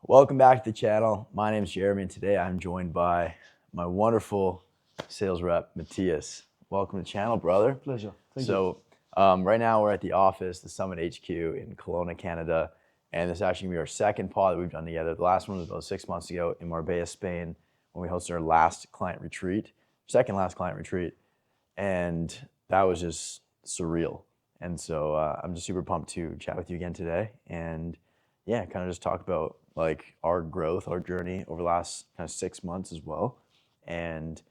Welcome back to the channel. My name is Jeremy, and today I'm joined by my wonderful sales rep, Matthias. Welcome to the channel, brother. Pleasure. Thank you. So, right now we're at the office, the Summit HQ in Kelowna, Canada, and this is actually going to be our second pod that we've done together. The last one was about 6 months ago in Marbella, Spain, when we hosted our last client retreat, second last client retreat, and that was just surreal. And so I'm just super pumped to chat with you again today, and yeah, kind of just talk about like our growth, our journey over the last kind of 6 months as well. And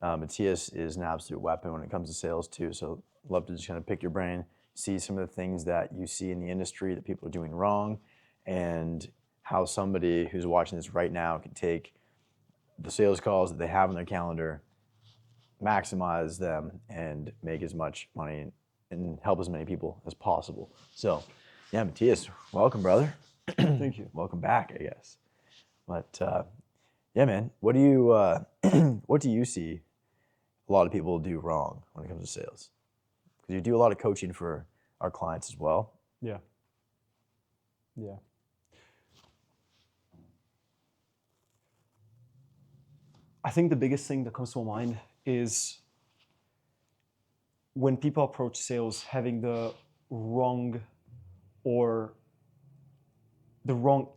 Matthias is an absolute weapon when it comes to sales too. So love to just kind of pick your brain, see some of the things that you see in the industry that people are doing wrong, and how somebody who's watching this right now can take the sales calls that they have on their calendar, maximize them, and make as much money and help as many people as possible. So yeah, Matthias, welcome, brother. Thank you. Welcome back, I guess. But yeah, man, what do you see a lot of people do wrong when it comes to sales? Because you do a lot of coaching for our clients as well. Yeah. I think the biggest thing that comes to my mind is when people approach sales having the wrong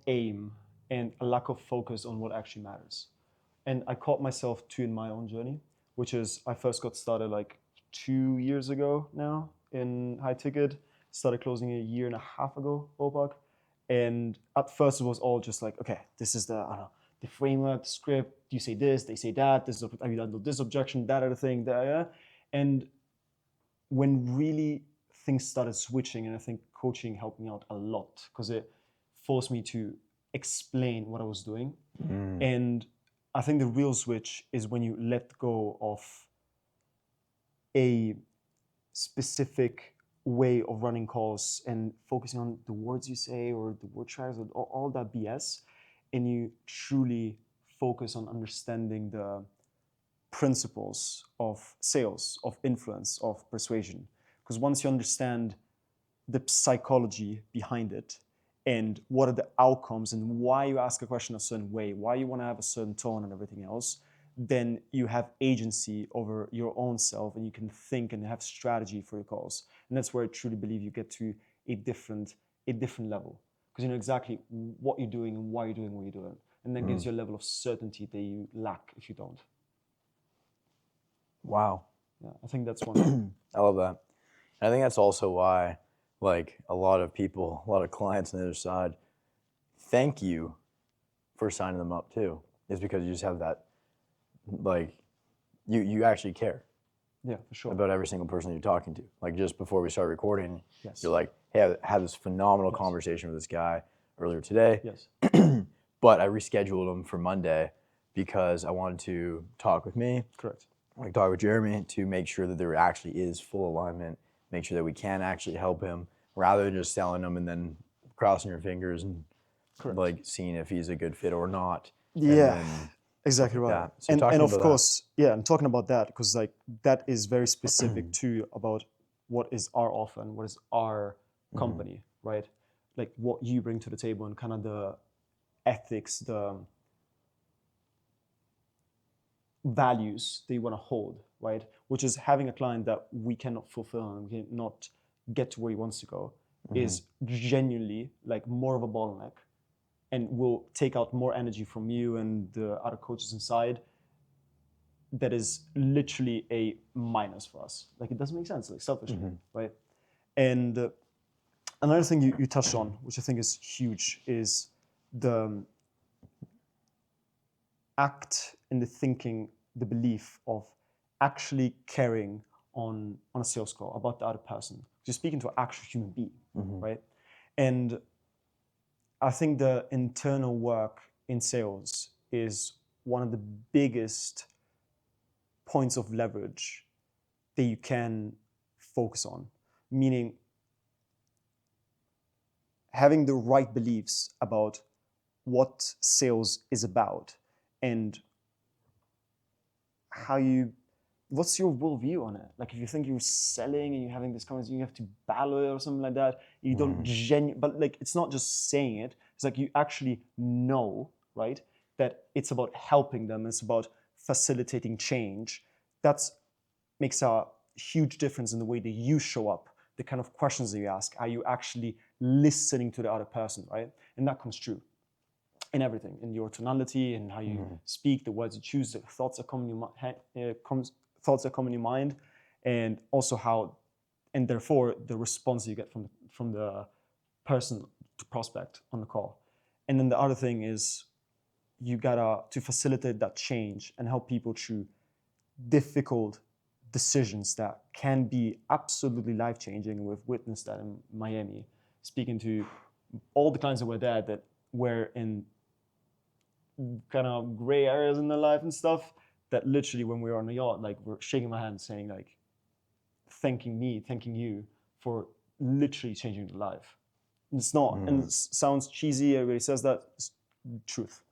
aim and a lack of focus on what actually matters. And I caught myself too in my own journey, which is I first got started like 2 years ago now in high ticket, started closing a year and a half ago, ballpark. And at first it was all just like, okay, this is the framework, the script, you say this, they say that, this is this objection, that other thing, that. And when really things started switching, and I think coaching helped me out a lot because it forced me to explain what I was doing. And I think the real switch is when you let go of a specific way of running calls and focusing on the words you say or the word tracks or all that BS, and you truly focus on understanding the principles of sales, of influence, of persuasion. Because once you understand the psychology behind it and what are the outcomes and why you ask a question a certain way, why you want to have a certain tone and everything else, then you have agency over your own self and you can think and have strategy for your calls. And that's where I truly believe you get to a different level, because you know exactly what you're doing and why you're doing what you're doing. And that gives you a level of certainty that you lack if you don't. Wow. Yeah, I think that's one. I love that. And I think that's also why, like, a lot of people, a lot of clients on the other side, thank you for signing them up too. Is because you just have that, like, you actually care. Yeah, for sure. About every single person you're talking to. Like, just before we start recording, Yes. You're like, hey, I had this phenomenal conversation with this guy earlier today. Yes. But I rescheduled him for Monday because I wanted to talk with me. Correct. Like, talk with Jeremy to make sure that there actually is full alignment, make sure that we can actually help him, rather than just selling him and then crossing your fingers and like seeing if he's a good fit or not. Yeah, exactly right. That. So and of course, yeah, I'm talking about that because like that is very specific too about what is our offer and what is our company, right? Like what you bring to the table and kind of the ethics, the values that you want to hold, right? Which is having a client that we cannot fulfill and we cannot get to where he wants to go is genuinely like more of a bottleneck and will take out more energy from you and the other coaches inside. That is literally a minus for us. Like it doesn't make sense, like selfishly, right? And another thing you touched on, which I think is huge, is the act and the thinking, the belief of actually caring on a sales call about the other person. You're speaking to an actual human being, right? And I think the internal work in sales is one of the biggest points of leverage that you can focus on, meaning having the right beliefs about what sales is about and what's your worldview on it? Like if you think you're selling and you're having this conversation, you have to battle it or something like that. You don't but like it's not just saying it. It's like you actually know, right, that it's about helping them, it's about facilitating change. That makes a huge difference in the way that you show up, the kind of questions that you ask. Are you actually listening to the other person, right? And that comes true in everything, in your tonality, and how you speak, the words you choose, the thoughts that come in your thoughts that come in your mind, and also how, and therefore the response you get from the person to prospect on the call. And then the other thing is you gotta to facilitate that change and help people through difficult decisions that can be absolutely life-changing. We've witnessed that in Miami, speaking to all the clients that were there that were in kind of gray areas in their life and stuff, that literally when we were on the yacht, like, we're shaking my hand saying, like, thanking you for literally changing their life. It's not, and it sounds cheesy, everybody says that, it's truth.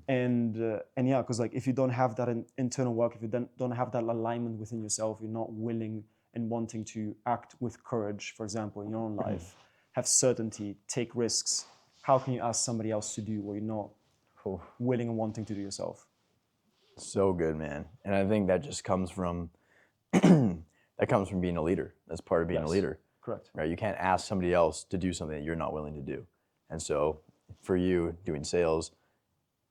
And yeah, because like if you don't have that internal work, if you don't have that alignment within yourself, you're not willing and wanting to act with courage, for example, in your own life, have certainty, take risks, how can you ask somebody else to do what you're not willing and wanting to do yourself? So good, man. And I think that just comes from being a leader. That's part of being a leader. Correct. Right? You can't ask somebody else to do something that you're not willing to do. And so for you doing sales,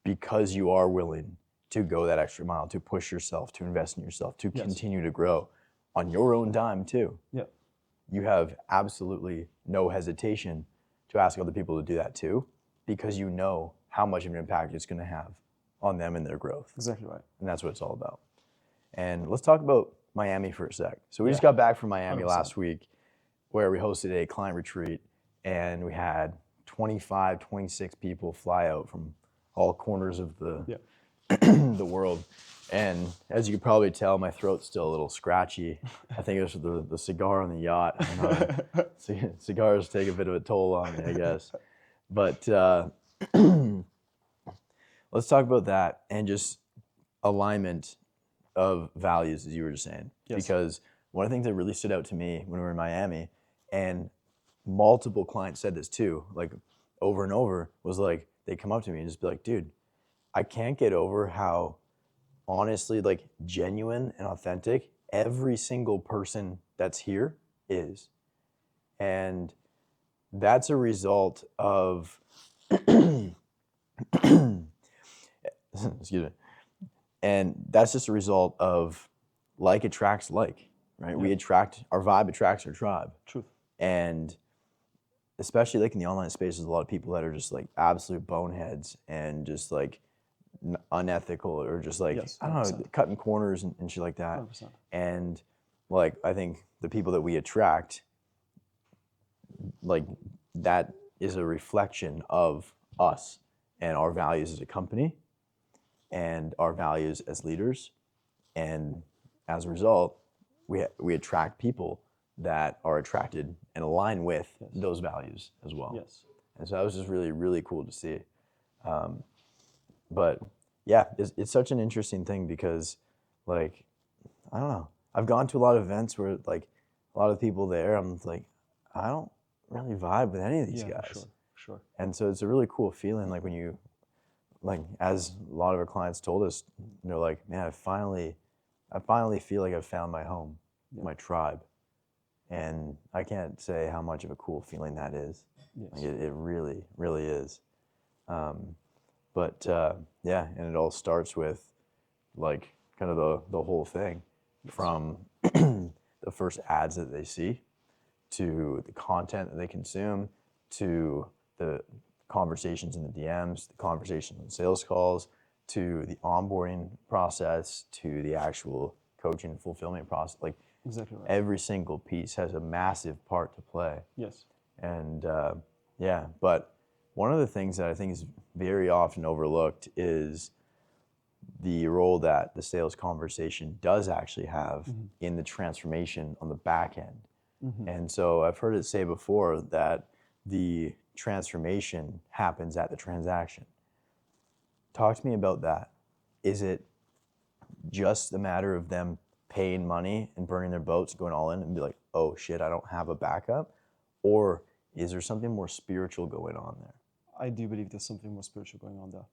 because you are willing to go that extra mile, to push yourself, to invest in yourself, to continue to grow on your own dime too. Yeah. You have absolutely no hesitation to ask other people to do that too, because you know how much of an impact it's going to have on them and their growth. Exactly right. And that's what it's all about. And let's talk about Miami for a sec. So we just got back from Miami 100%. last week, where we hosted a client retreat, and we had 25, 26 people fly out from all corners of the the world. And as you can probably tell, my throat's still a little scratchy. I think it was the cigar on the yacht. Cigars take a bit of a toll on me, I guess. But let's talk about that and just alignment of values, as you were just saying. Yes. Because one of the things that really stood out to me when we were in Miami, and multiple clients said this too, like over and over, was like, they come up to me and just be like, dude, I can't get over how honestly, like, genuine and authentic every single person that's here is. And that's a result of excuse me. And that's just a result of like attracts like, right? We attract, our vibe attracts our tribe. Truth. And especially like in the online space, there's a lot of people that are just like absolute boneheads and just like unethical, or just like, I don't know, cutting corners and shit like that. 100%. And like, I think the people that we attract, like, that is a reflection of us and our values as a company and our values as leaders. And as a result, we attract people that are attracted and align with those values as well. Yes. And so that was just really, really cool to see. But yeah, it's such an interesting thing because, like, I don't know. I've gone to a lot of events where, like, a lot of people there, I'm like, I don't really vibe with any of these guys. For sure. And so it's a really cool feeling, like, when you, like, as a lot of our clients told us, they're like, man, I finally feel like I've found my home, my tribe. And I can't say how much of a cool feeling that is. Yes. Like, it really, really is. But yeah, and it all starts with, like, kind of the whole thing, from the first ads that they see, to the content that they consume, to the conversations in the DMs, the conversations on sales calls, to the onboarding process, to the actual coaching and fulfillment process. Like, Exactly right. every single piece has a massive part to play. Yes. And yeah, but one of the things that I think is very often overlooked is the role that the sales conversation does actually have in the transformation on the back end. And so I've heard it say before that the transformation happens at the transaction. Talk to me about that. Is it just a matter of them paying money and burning their boats, going all in and be like, oh shit, I don't have a backup? Or is there something more spiritual going on there? I do believe there's something more spiritual going on there.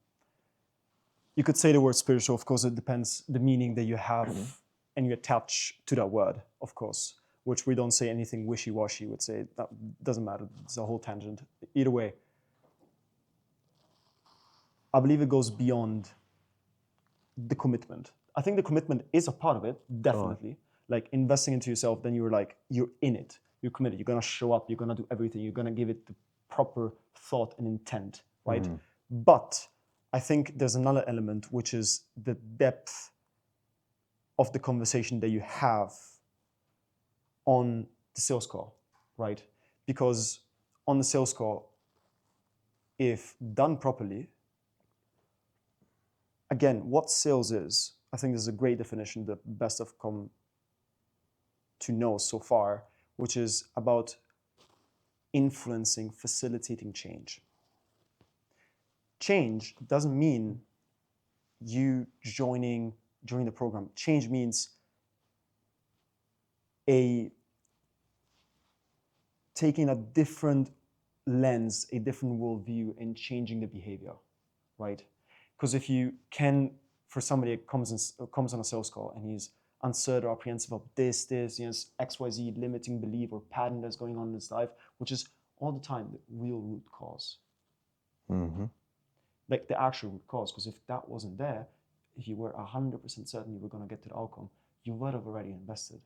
You could say the word spiritual, of course, it depends the meaning that you have and you attach to that word, of course, which we don't say anything wishy-washy. We would say that doesn't matter. It's a whole tangent. Either way, I believe it goes beyond the commitment. I think the commitment is a part of it, definitely. Like investing into yourself, then you're in it. You're committed. You're gonna show up. You're gonna do everything. You're gonna give it the proper thought and intent, right? But I think there's another element, which is the depth of the conversation that you have on the sales call, right? Because on the sales call, if done properly, again, what sales is, I think there's a great definition, the best I've come to know so far, which is about influencing, facilitating change. Change doesn't mean you joining the program. Change means taking a different lens, a different worldview, and changing the behavior, right? Because if you can, for somebody that comes on a sales call and he's uncertain or apprehensive of this, XYZ limiting belief or pattern that's going on in his life, which is all the time the real root cause. Like the actual root cause, because if that wasn't there, if you were 100% certain you were going to get to the outcome, you would have already invested,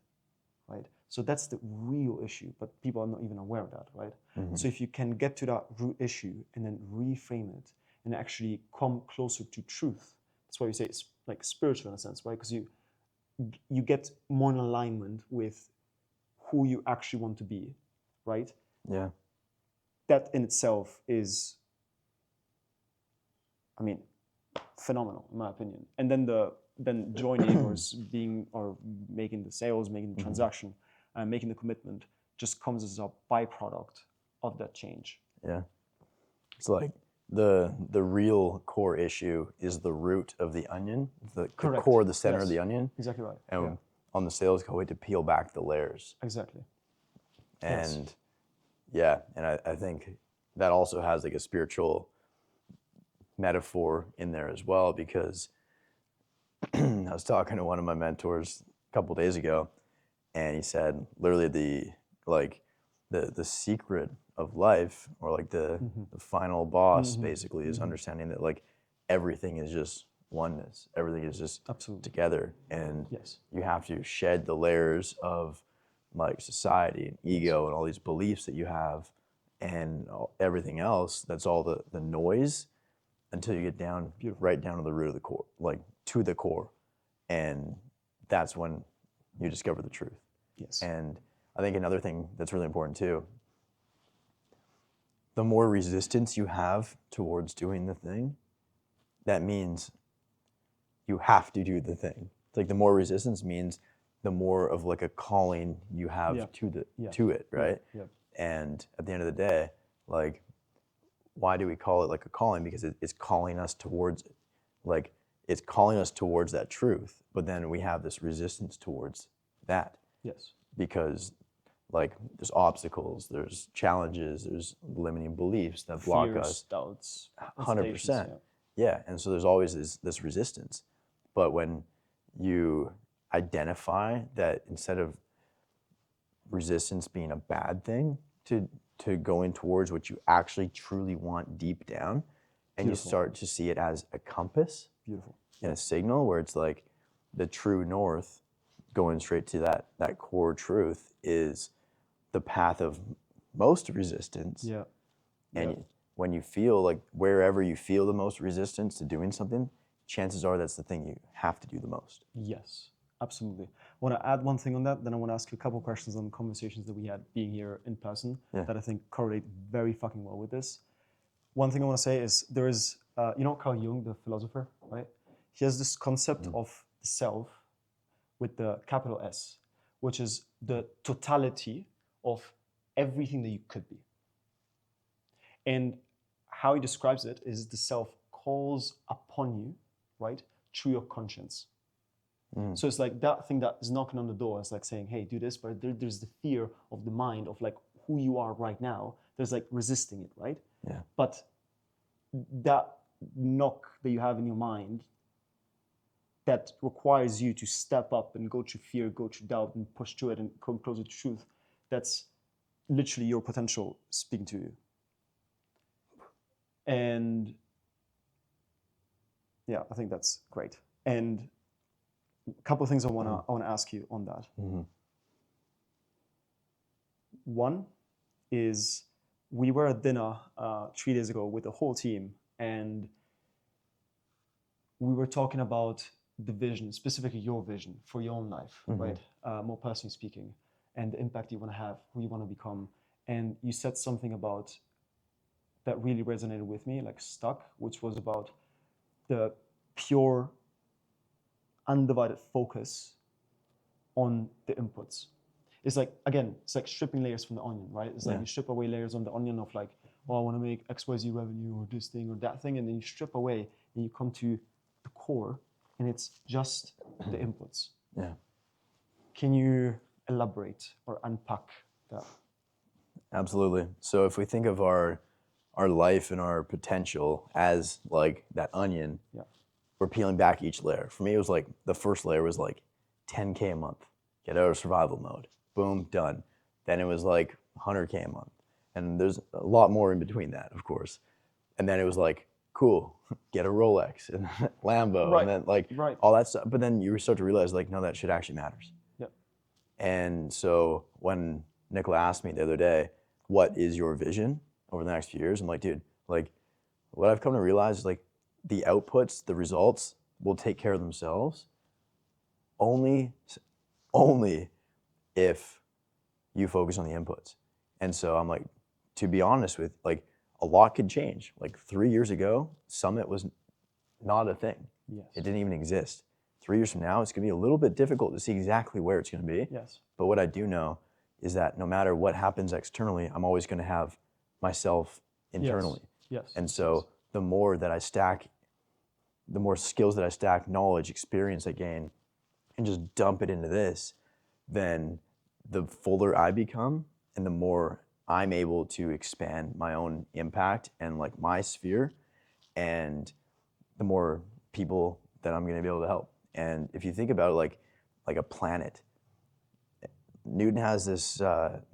right? So that's the real issue, but people are not even aware of that, right? So if you can get to that root issue and then reframe it and actually come closer to truth, that's why you say it's like spiritual in a sense, right? Because you get more in alignment with who you actually want to be, right? Yeah. That in itself is, I mean, phenomenal in my opinion. And then joining or making the sales, making the transaction, making the commitment just comes as a byproduct of that change. Yeah. It's like the real core issue is the root of the onion, the core, the center of the onion. Exactly right. And on the sales call, we had to peel back the layers. Exactly. And and I think that also has like a spiritual metaphor in there as well, because I was talking to one of my mentors a couple days ago, and he said literally the secret of life, or like the final boss basically, is understanding that like everything is just oneness, everything is just together, and you have to shed the layers of like society and ego and all these beliefs that you have and everything else that's all the noise, until you get down right down to the root of the core, like to the core, and that's when you discover the truth. And I think another thing that's really important too, the more resistance you have towards doing the thing, that means you have to do the thing. It's like the more resistance means the more of like a calling you have to it, right? And at the end of the day, like, why do we call it like a calling? Because it's calling us towards it. Like, it's calling us towards that truth, but then we have this resistance towards that. Because like there's obstacles, there's challenges, there's limiting beliefs that block us. Doubts, 100%. Yeah, and so there's always this resistance. But when you identify that, instead of resistance being a bad thing, to going towards what you actually truly want deep down, and you start to see it as a compass and a signal, where it's like the true north, going straight to that core truth, is the path of most resistance. And when you feel like, wherever you feel the most resistance to doing something, chances are that's the thing you have to do the most. Yes, absolutely. I want to add one thing on that, then I want to ask you a couple of questions on the conversations that we had being here in person that I think correlate very fucking well with this. One thing I want to say is, there is, you know Carl Jung, the philosopher, right? He has this concept of the self with the capital S, which is the totality of everything that you could be. And how he describes it is, the self calls upon you, right, through your conscience. So it's like that thing that is knocking on the door. It's like saying, hey, do this, but there's the fear of the mind of like, who you are right now, there's like resisting it, right? Yeah. But that knock that you have in your mind that requires you to step up and go through fear, go through doubt, and push through it and come closer to truth, that's literally your potential speaking to you. And yeah, I think that's great. And a couple of things I want to ask you on that. Mm-hmm. One is, we were at dinner 3 days ago with the whole team, and we were talking about the vision, specifically your vision for your own life, right? More personally speaking, and the impact you want to have, who you want to become. And you said something about that really resonated with me, like stuck, which was about the pure, undivided focus on the inputs. It's like, again, it's like stripping layers from the onion, right? It's like you strip away layers on the onion of like, oh, I want to make XYZ revenue or this thing or that thing, and then you strip away and you come to the core, and it's just the inputs. Yeah. Can you elaborate or unpack that? Absolutely. So if we think of our life and our potential as like that onion, we're peeling back each layer. For me, it was like the first layer was like 10K a month, get out of survival mode, boom, done. Then it was like 100K a month. And there's a lot more in between that, of course. And then it was like, cool, get a Rolex and Lambo, and then like all that stuff. But then you start to realize like, no, that shit actually matters. Yeah. And so when Nicola asked me the other day, what is your vision over the next few years? I'm like, dude, like what I've come to realize is like the outputs, the results will take care of themselves only if you focus on the inputs. And so I'm like, to be honest with, like a lot could change. Like 3 years ago, Summit was not a thing. Yes. It didn't even exist. 3 years from now, it's gonna be a little bit difficult to see exactly where it's gonna be. Yes. But what I do know is that no matter what happens externally, I'm always gonna have myself internally. Yes. And so the more that I stack, the more skills that I stack, knowledge, experience I gain, and just dump it into this, then the fuller I become and the more I'm able to expand my own impact and like my sphere, and the more people that I'm gonna be able to help. And if you think about it like a planet, Newton has this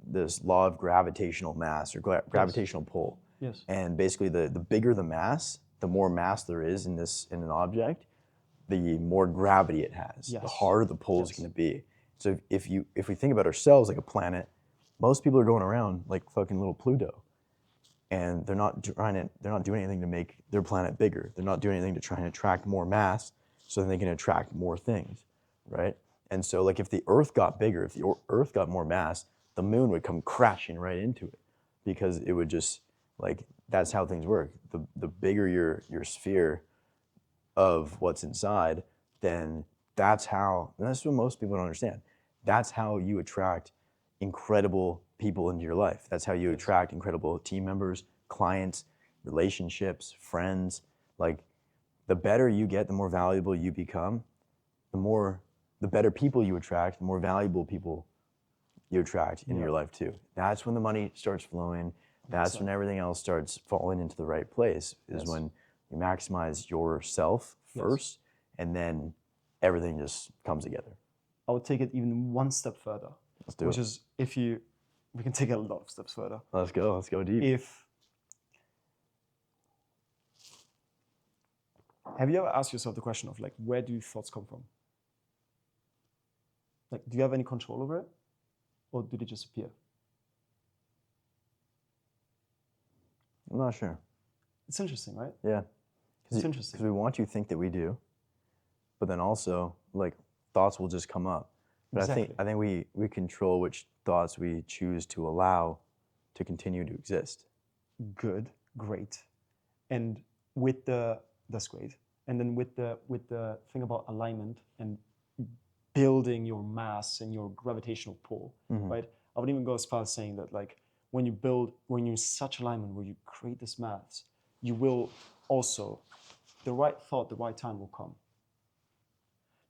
this law of gravitational mass or gravitational pull. Yes. And basically the bigger the mass, the more mass there is in an object, the more gravity it has. Yes. The harder the pull is going to be. So if we think about ourselves like a planet, most people are going around like fucking little Pluto, and they're not doing anything to make their planet bigger. They're not doing anything to try and attract more mass so that they can attract more things, right? And so like if the Earth got bigger, if the Earth got more mass, the moon would come crashing right into it, because it would just like, that's how things work. The bigger your sphere of what's inside, then that's what most people don't understand. That's how you attract incredible people into your life. That's how you attract incredible team members, clients, relationships, friends. Like the better you get, the more valuable you become, the better people you attract, the more valuable people you attract into your life too. That's when the money starts flowing. That's when everything else starts falling into the right place, is when you maximize yourself first, and then everything just comes together. I would take it even one step further. Let's do it. Which is, we can take it a lot of steps further. Let's go deep. Have you ever asked yourself the question of like, where do thoughts come from? Like, do you have any control over it? Or do they just appear? I'm not sure. It's interesting, right? Yeah. It's interesting. Because we want you to think that we do, but then also like thoughts will just come up. But Exactly. I think we control which thoughts we choose to allow to continue to exist. Good, great. And that's great. And then with the thing about alignment and building your mass and your gravitational pull, right? I would even go as far as saying that like when you're in such alignment where you create this mass, you will also, the right thought, the right time will come.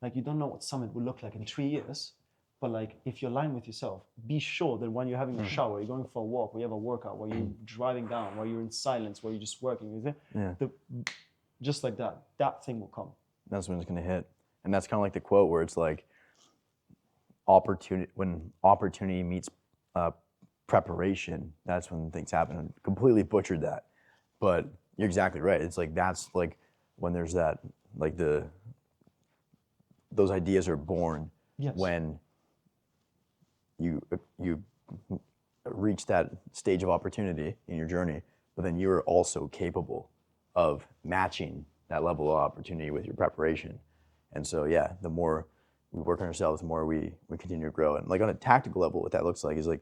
Like you don't know what Summit will look like in 3 years, But like, if you align with yourself, be sure that when you're having a shower, you're going for a walk, or you have a workout, while you're driving down, while you're in silence, while you're just working, just like that, that thing will come. That's when it's gonna hit. And that's kind of like the quote where it's like, when opportunity meets preparation, that's when things happen. I completely butchered that, but you're exactly right. It's like, that's like when there's that, like those ideas are born. Yes. When you reach that stage of opportunity in your journey, but then you're also capable of matching that level of opportunity with your preparation. And so, yeah, the more we work on ourselves, the more we continue to grow. And like on a tactical level, what that looks like is like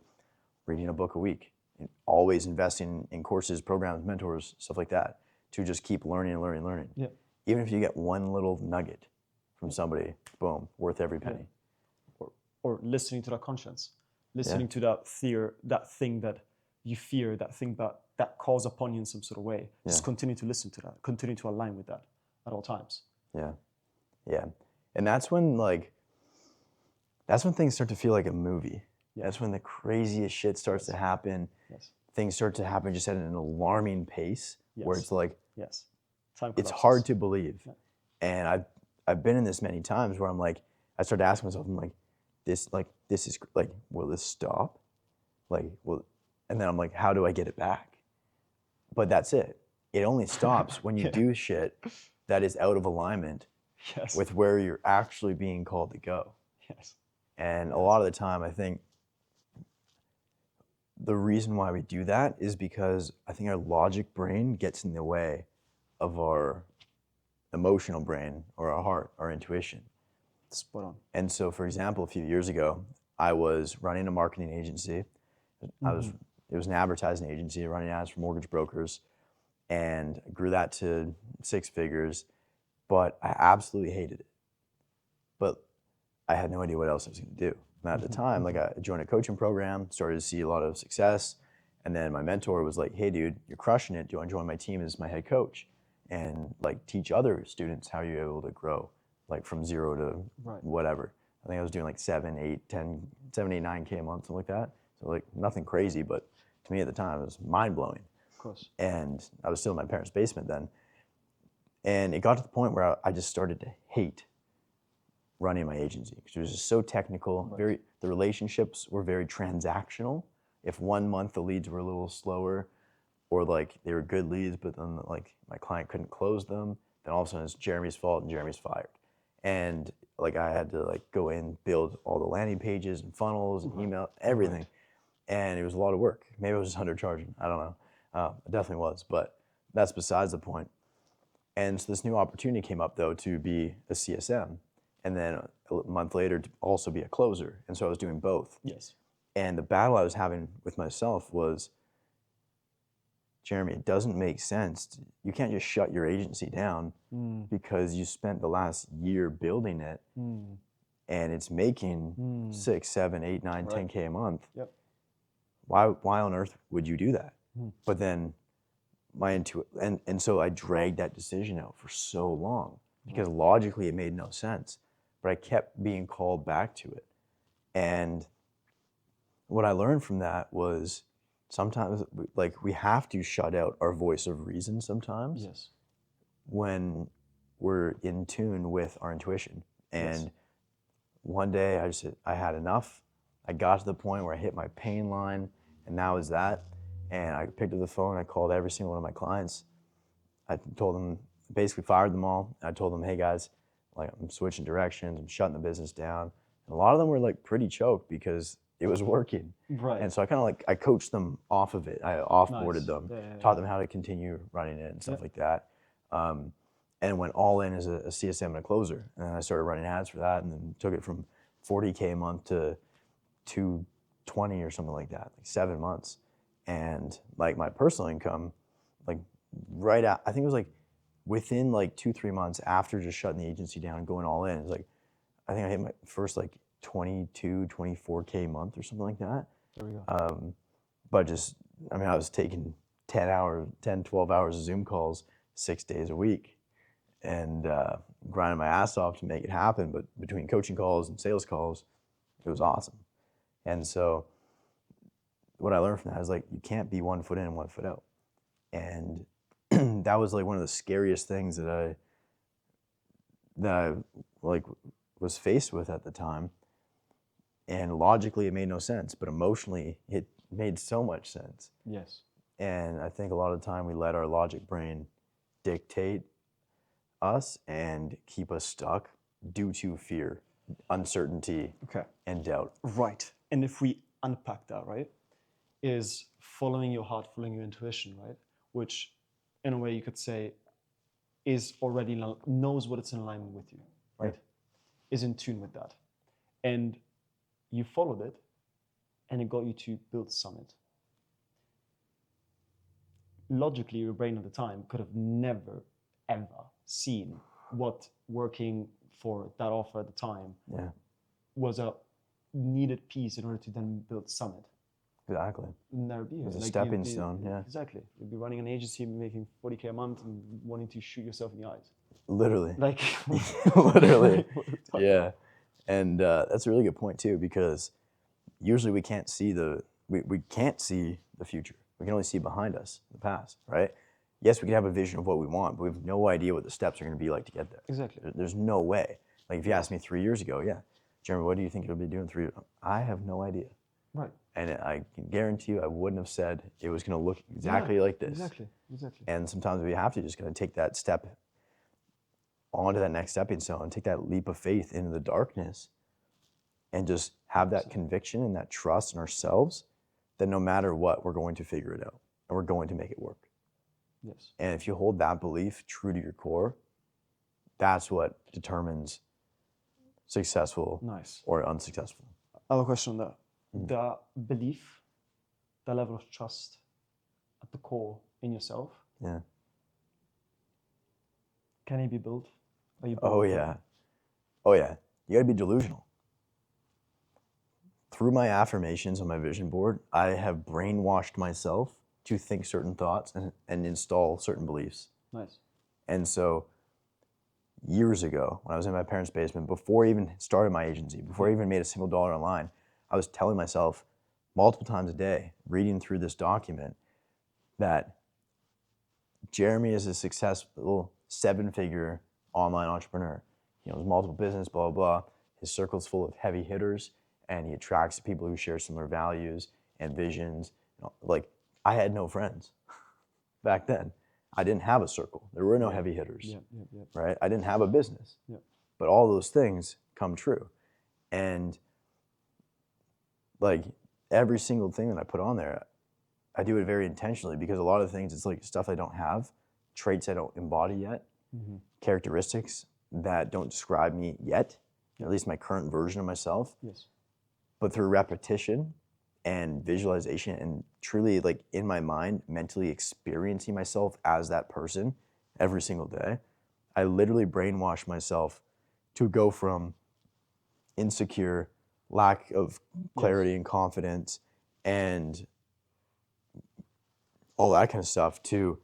reading a book a week, and always investing in courses, programs, mentors, stuff like that, to just keep learning and learning and learning. Yeah. Even if you get one little nugget from somebody, boom, worth every penny. Yeah. Or listening to that conscience, listening to that fear, that thing that you fear, that thing that calls upon you in some sort of way. Just continue to listen to that, continue to align with that at all times. Yeah, yeah. And that's when things start to feel like a movie. Yeah. That's when the craziest shit starts to happen. Yes. Things start to happen just at an alarming pace, where it's like, it's hard to believe. Yeah. And I've been in this many times where I'm like, I start asking myself, I'm like, this is like, will this stop? Like, and then I'm like, how do I get it back? But that's it. It only stops when you do shit that is out of alignment with where you're actually being called to go. Yes. And a lot of the time, I think the reason why we do that is because I think our logic brain gets in the way of our emotional brain, or our heart, our intuition. Spot on. And so, for example, a few years ago, I was running a marketing agency. It was an advertising agency running ads for mortgage brokers, and grew that to 6 figures, but I absolutely hated it. But I had no idea what else I was going to do. And at the time, like, I joined a coaching program, started to see a lot of success, and then my mentor was like, "Hey, dude, you're crushing it. Do you want to join my team as my head coach and like teach other students how you're able to grow, like from 0 to whatever?" I think I was doing like 7, 8, 9K a month, something like that. So like nothing crazy, but to me at the time it was mind blowing. Of course. And I was still in my parents' basement then. And it got to the point where I just started to hate running my agency, because it was just so technical. The relationships were very transactional. If one month the leads were a little slower, or like they were good leads, but then like my client couldn't close them, then all of a sudden it's Jeremy's fault and Jeremy's fired. And like I had to like go in, build all the landing pages and funnels and email, everything. And it was a lot of work. Maybe I was just undercharging, I don't know. It definitely was, but that's besides the point. And so this new opportunity came up though to be a CSM, and then a month later to also be a closer. And so I was doing both. Yes. And the battle I was having with myself was, Jeremy, it doesn't make sense. You can't just shut your agency down because you spent the last year building it and it's making 6, 7, 8, 9, 10K a month. Yep. Why on earth would you do that? But then and so I dragged that decision out for so long because logically it made no sense, but I kept being called back to it. And what I learned from that was, sometimes like we have to shut out our voice of reason sometimes. Yes. When we're in tune with our intuition. And one day I just said, I had enough. I got to the point where I hit my pain line, and that was that. And I picked up the phone, I called every single one of my clients. I told them, basically fired them all. I told them, hey guys, like I'm switching directions, I'm shutting the business down. And a lot of them were like pretty choked because it was working. Right. And so I kind of like, I coached them off of it. I offboarded them, taught them how to continue running it and stuff like that. And went all in as a CSM and a closer. And then I started running ads for that, and then took it from 40K a month to 220 or something like that, like 7 months. And like my personal income, like I think it was like within like 2-3 months after just shutting the agency down and going all in, it's like, I think I hit my first like 22, 24K a month or something like that. There we go. But just, I mean, I was taking 10, 12 hours of Zoom calls 6 days a week and grinding my ass off to make it happen. But between coaching calls and sales calls, It was awesome. And so what I learned from that is like, you can't be 1 foot in and 1 foot out. And that was like one of the scariest things that I like was faced with at the time. And logically it made no sense, but emotionally it made so much sense. Yes. And I think a lot of the time we let our logic brain dictate us and keep us stuck due to fear, uncertainty, and doubt. Right. And if we unpack that, right, is following your heart, following your intuition, right, which in a way you could say is already knows what it's in alignment with you, right, is in tune with that. And you followed it and it got you to build Summit. Logically, your brain at the time could have never, ever seen what working for that offer at the time was a needed piece in order to then build Summit. Exactly. Never be. It was a stepping stone, yeah. Exactly. You'd be running an agency, making 40K a month and wanting to shoot yourself in the eyes. Literally. Like, literally. Yeah. And that's a really good point too, because usually we can't see we can't see the future. We can only see behind us, the past, right? Yes, we can have a vision of what we want, but we have no idea what the steps are going to be like to get there. Exactly. There's no way. Like if you asked me 3 years ago, Jeremy, what do you think you'll be doing 3 years? I have no idea. Right. And I can guarantee you I wouldn't have said it was going to look exactly like this. Exactly. And sometimes we have to just kind of take that step onto that next stepping stone and take that leap of faith into the darkness and just have that conviction and that trust in ourselves that no matter what, we're going to figure it out and we're going to make it work. Yes. And if you hold that belief true to your core, that's what determines successful or unsuccessful. I have a question on that. The belief, the level of trust at the core in yourself. Yeah. Can it be built? Oh yeah. You gotta be delusional. Through my affirmations on my vision board, I have brainwashed myself to think certain thoughts and install certain beliefs. Nice. And so years ago, when I was in my parents' basement, before I even started my agency, before I even made a single dollar online, I was telling myself multiple times a day, reading through this document, that Jeremy is a successful 7-figure online entrepreneur. He owns multiple business, blah, blah, blah. His circle's full of heavy hitters, and he attracts people who share similar values and visions. Like, I had no friends back then. I didn't have a circle. There were no heavy hitters, right? I didn't have a business. But all those things come true. And like every single thing that I put on there, I do it very intentionally, because a lot of things, it's like stuff I don't have, traits I don't embody yet, characteristics that don't describe me yet, at least my current version of myself. Yes. But through repetition and visualization and truly like in my mind, mentally experiencing myself as that person every single day, I literally brainwash myself to go from insecure, lack of clarity and confidence and all that kind of stuff to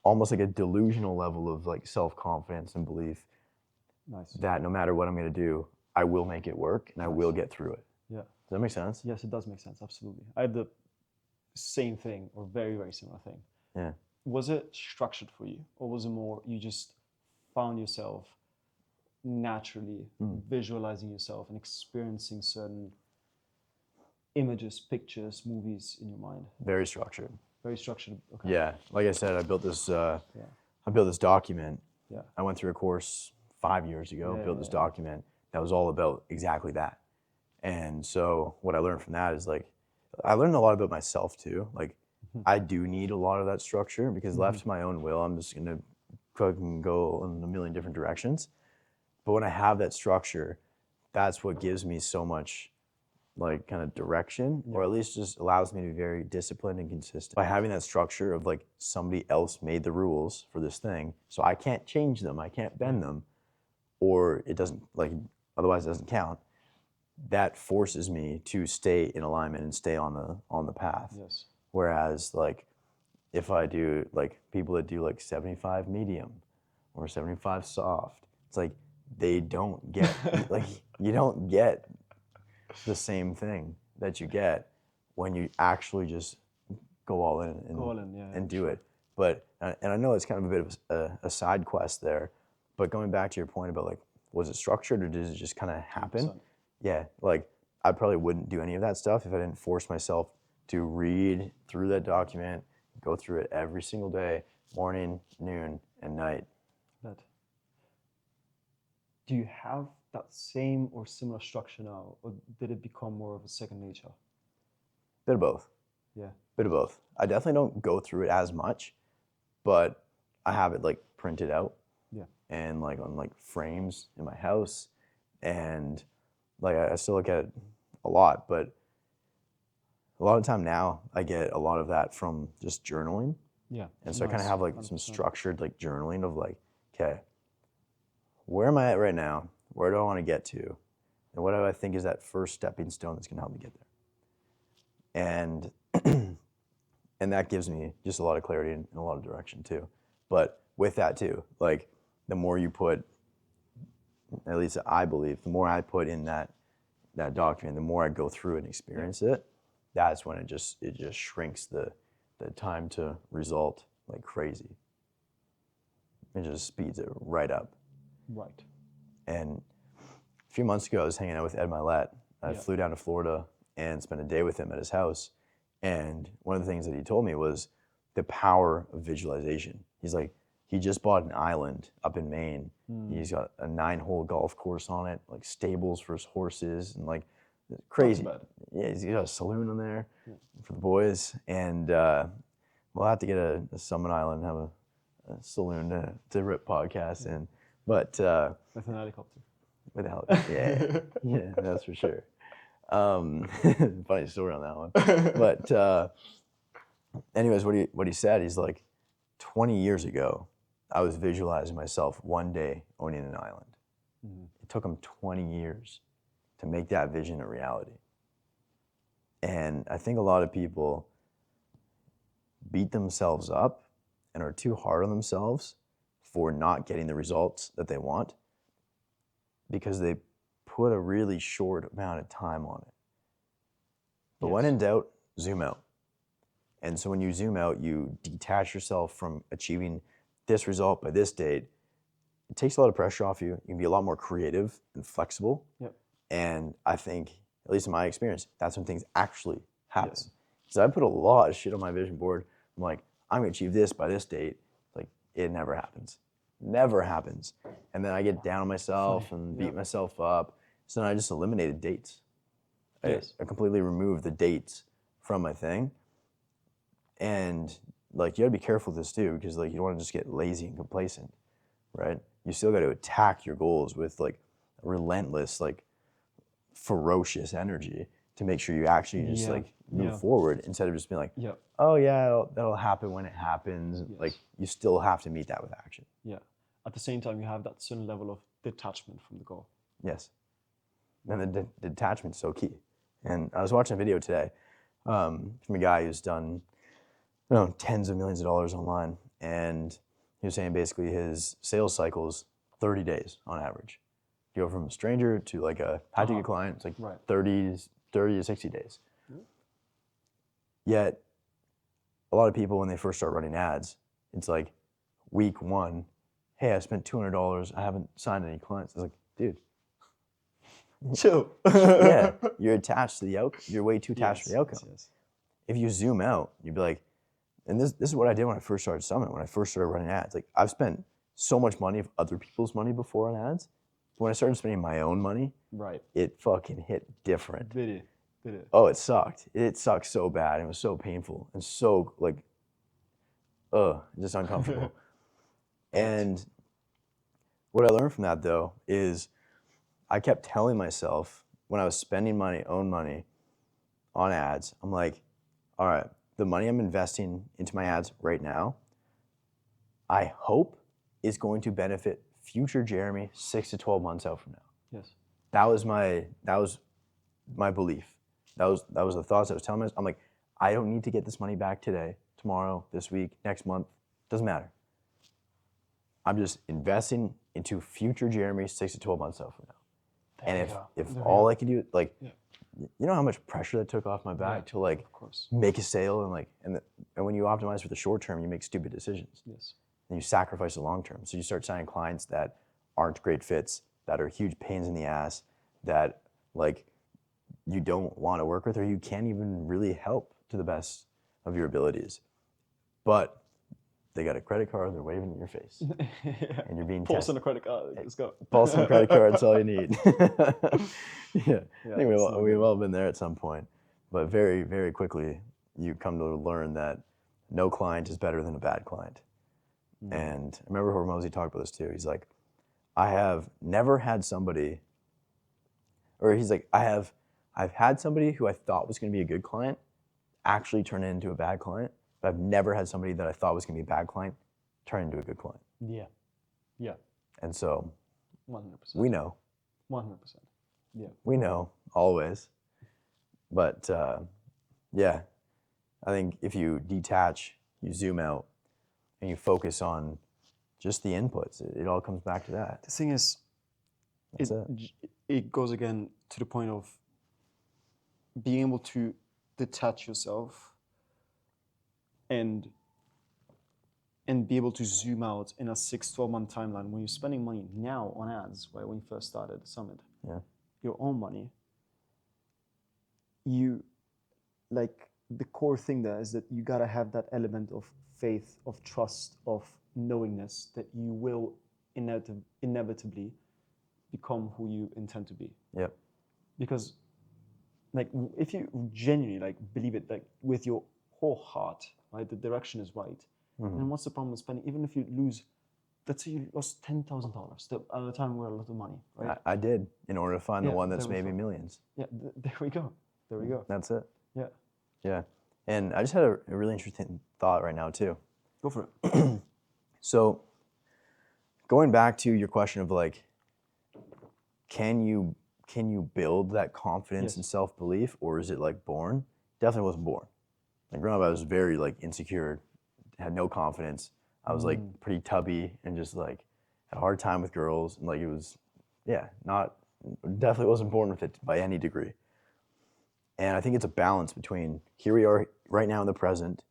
almost like a delusional level of like self-confidence and belief that no matter what I'm going to do, I will make it work and I will get through it. Yeah. Does that make sense? Yes, it does make sense. Absolutely. I had the same thing or very, very similar thing. Yeah. Was it structured for you, or was it more you just found yourself naturally visualizing yourself and experiencing certain images, pictures, movies in your mind? Very structured. Very structured. Okay. Yeah. Like I said, I built this document. Yeah. I went through a course 5 years ago, built this document that was all about exactly that. And so what I learned from that is like, I learned a lot about myself too. Like I do need a lot of that structure, because left to my own will, I'm just going to fucking go in a million different directions. But when I have that structure, that's what gives me so much like kind of direction, or at least just allows me to be very disciplined and consistent. By having that structure of like somebody else made the rules for this thing, so I can't change them, I can't bend them, or it doesn't, like, otherwise it doesn't count. That forces me to stay in alignment and stay on the path. Yes. Whereas like if I do like people that do like 75 medium or 75 soft, it's like they don't get like you don't get the same thing that you get when you actually just go all in and do it. But, and I know it's kind of a bit of a side quest there, but going back to your point about like, was it structured or did it just kind of happen? 100%. Yeah, like I probably wouldn't do any of that stuff if I didn't force myself to read through that document, go through it every single day, morning, noon, and night. That. Do you have that same or similar structure now, or did it become more of a second nature? Bit of both. Yeah. Bit of both. I definitely don't go through it as much, but I have it like printed out. Yeah. And like on like frames in my house, and like I still look at it a lot, but a lot of the time now I get a lot of that from just journaling. Yeah. And so I kind of Nice. have like some 100%. structured like journaling of like, okay, where am I at right now? Where do I want to get to? And what do I think is that first stepping stone that's going to help me get there? And and that gives me just a lot of clarity and a lot of direction too. But with that too, like the more you put, at least I believe, the more I put in that document, the more I go through and experience it, that's when it just shrinks the time to result like crazy. It just speeds it right up. Right. And a few months ago, I was hanging out with Ed Milet. I Yeah. flew down to Florida and spent a day with him at his house. And one of the things that he told me was the power of visualization. He's like, he just bought an island up in Maine. He's got a 9-hole golf course on it, like stables for his horses, and like crazy. Not too Yeah, he's got a saloon on there for the boys. And we'll have to get a Summit Island and have a saloon to rip podcasts in. But With an helicopter. with a helicopter, yeah, that's for sure. Funny story on that one. But anyways, what he said, he's like, 20 years ago, I was visualizing myself one day owning an island. Mm-hmm. It took him 20 years to make that vision a reality. And I think a lot of people beat themselves up and are too hard on themselves for not getting the results that they want because they put a really short amount of time on it. But when in doubt, zoom out. And so when you zoom out, you detach yourself from achieving this result by this date. It takes a lot of pressure off you. You can be a lot more creative and flexible. Yep. And I think, at least in my experience, that's when things actually happen. Yes. So I put a lot of shit on my vision board. I'm like, I'm gonna achieve this by this date. Like, it never happens. Never happens. And then I get down on myself and beat myself up. So then I just eliminated dates. I completely removed the dates from my thing. And like, you gotta be careful with this too, because like, you don't wanna just get lazy and complacent, right? You still gotta attack your goals with like relentless, like ferocious energy to make sure you actually just like move forward instead of just being like, oh yeah, that'll happen when it happens. Like, you still have to meet that with action. Yeah. At the same time, you have that certain level of detachment from the goal. Yes. And the detachment's so key. And I was watching a video today from a guy who's done, tens of millions of dollars online. And he was saying basically his sales cycle is 30 days on average. You go from a stranger to like a high-ticket client, it's like 30 to 60 days. Yet, a lot of people, when they first start running ads, it's like week one, hey, I spent $200, I haven't signed any clients. It's like, dude. Chill. Yeah, you're attached to the outcome. You're way too attached to the outcome. Yes. If you zoom out, you'd be like, and this is what I did when I first started Summit, when I first started running ads. Like, I've spent so much money of other people's money before on ads. When I started spending my own money, it fucking hit different. Did it? Oh, it sucked. It sucked so bad. It was so painful and so like, just uncomfortable. And what I learned from that though is I kept telling myself when I was spending my own money on ads, I'm like, all right, the money I'm investing into my ads right now, I hope is going to benefit future Jeremy 6 to 12 months out from now. Yes. That was my belief. That was the thoughts I was telling myself. I'm like, I don't need to get this money back today, tomorrow, this week, next month. Doesn't matter. I'm just investing into future Jeremy 6 to 12 months out from now. And if all I can do, like, you know how much pressure that took off my back to like Of course. make a sale and when you optimize for the short term, you make stupid decisions. Yes. And you sacrifice the long term. So you start signing clients that aren't great fits, that are huge pains in the ass, that like you don't want to work with or you can't even really help to the best of your abilities. But they got a credit card, they're waving in your face. Yeah. And you're being Pulse tested. on a credit card. Let's go. Pulse on a credit card, that's all you need. Yeah. Yeah, I think it's not we've good. all been there at some point. But very, very quickly, you come to learn that no client is better than a bad client. And I remember Hormozy talked about this too. He's like, I have never had somebody, or he's like, I've had somebody who I thought was going to be a good client actually turn into a bad client, but I've never had somebody that I thought was going to be a bad client turn into a good client. Yeah. Yeah. And so 100%. we know. 100%. Yeah. We know always. But yeah, I think if you detach, you zoom out, and you focus on just the inputs, it all comes back to that. The thing is, That's it goes again to the point of being able to detach yourself and be able to zoom out in a 6-12 month timeline when you're spending money now on ads, right? When you first started the summit, Yeah. your own money, you like the core thing there is that you gotta have that element of faith, of trust, of knowingness that you will inevitably become who you intend to be. Yep. Because like if you genuinely like believe it like with your whole heart, right, the direction is right, then what's the problem with spending? Even if you lose, let's say you lost $10,000 at the time we had a lot of money, right? I did in order to find the Yeah, one that's there we maybe go. millions. Yeah, there we go. There we go. That's it. Yeah, Yeah. And I just had a really interesting thought right now too. go for it. So going back to your question of like, can you build that confidence Yes. and self-belief, or is it like born? Definitely wasn't born. Like growing up, I was very like insecure, had no confidence. I was like pretty tubby and just like had a hard time with girls, and like it was, yeah, definitely wasn't born with it by any degree. And I think it's a balance between here we are right now in the present,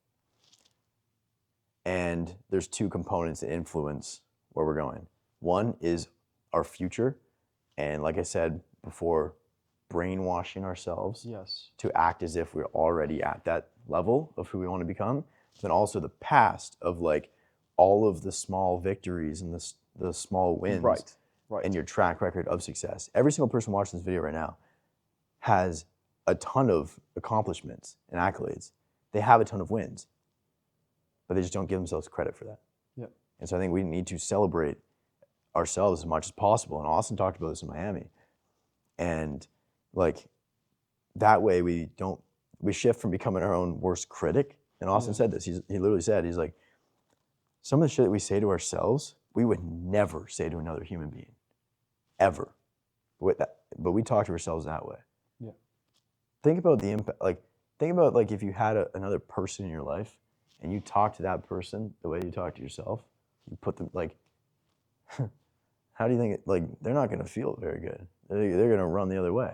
and there's two components that influence where we're going. One is our future, and like I said before, brainwashing ourselves Yes. to act as if we're already at that level of who we want to become. Then also the past of like all of the small victories and the small wins, Right. and your track record of success. Every single person watching this video right now has a ton of accomplishments and accolades. They have a ton of wins, but they just don't give themselves credit for that. Yeah. And so I think we need to celebrate ourselves as much as possible. And Austin talked about this in Miami. And like that way we shift from becoming our own worst critic. And Austin said this, he literally said, he's like, some of the shit that we say to ourselves, we would never say to another human being, ever. But we talk to ourselves that way. Yeah. Think about the impact, think about if you had another person in your life and you talk to that person the way you talk to yourself, you put them how do you think they're not going to feel very good. They're going to run the other way,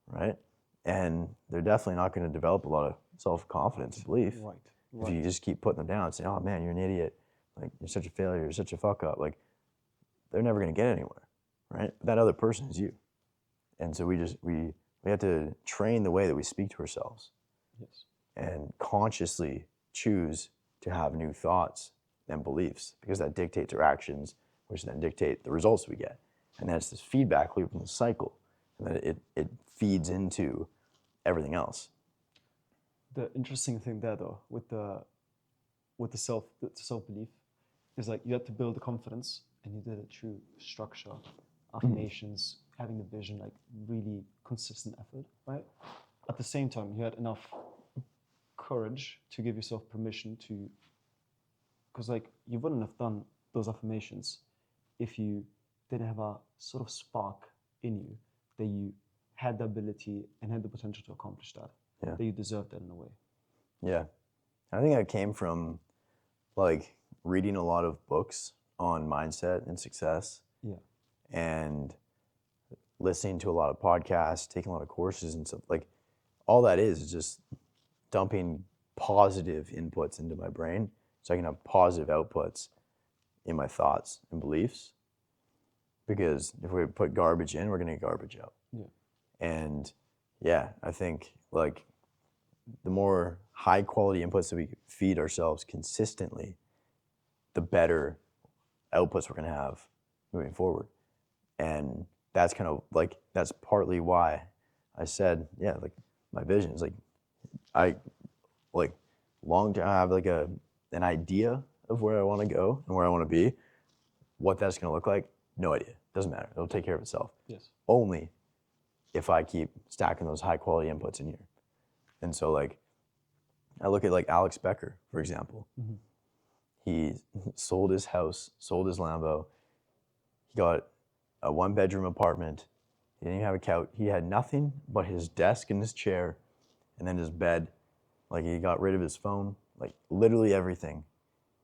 right? And they're definitely not going to develop a lot of self-confidence and belief. Right. If you just keep putting them down and say, oh man, you're an idiot, like you're such a failure, you're such a fuck up, like they're never going to get anywhere, right? But that other person is you. And so we have to train the way that we speak to ourselves. Yes. And consciously choose to have new thoughts and beliefs, because that dictates our actions, which then dictate the results we get. And that's this feedback loop in the cycle, and then it feeds into everything else. The interesting thing there, though, with the self belief, is like you had to build the confidence, and you did it through structure, affirmations, having the vision, like really consistent effort, right? At the same time, you had enough courage to give yourself permission to, because like you wouldn't have done those affirmations if you didn't have a sort of spark in you that you had the ability and had the potential to accomplish that. Yeah. That you deserved that in a way. Yeah. I think that came from like reading a lot of books on mindset and success. Yeah. And listening to a lot of podcasts, taking a lot of courses and stuff. Like all that is just dumping positive inputs into my brain so I can have positive outputs in my thoughts and beliefs. Because if we put garbage in, we're going to get garbage out. Yeah. And yeah, I think like the more high quality inputs that we feed ourselves consistently, the better outputs we're going to have moving forward. And that's kind of like, that's partly why I said, yeah, like my vision is like, I like long term, I have like an idea of where I want to go and where I want to be. What that's going to look like, no idea. Doesn't matter. It'll take care of itself. Yes. Only if I keep stacking those high quality inputs in here. And so like, I look at like Alex Becker, for example. Mm-hmm. He sold his house, sold his Lambo. He got a 1-bedroom apartment. He didn't even have a couch. He had nothing but his desk and his chair and then his bed. Like he got rid of his phone, like literally everything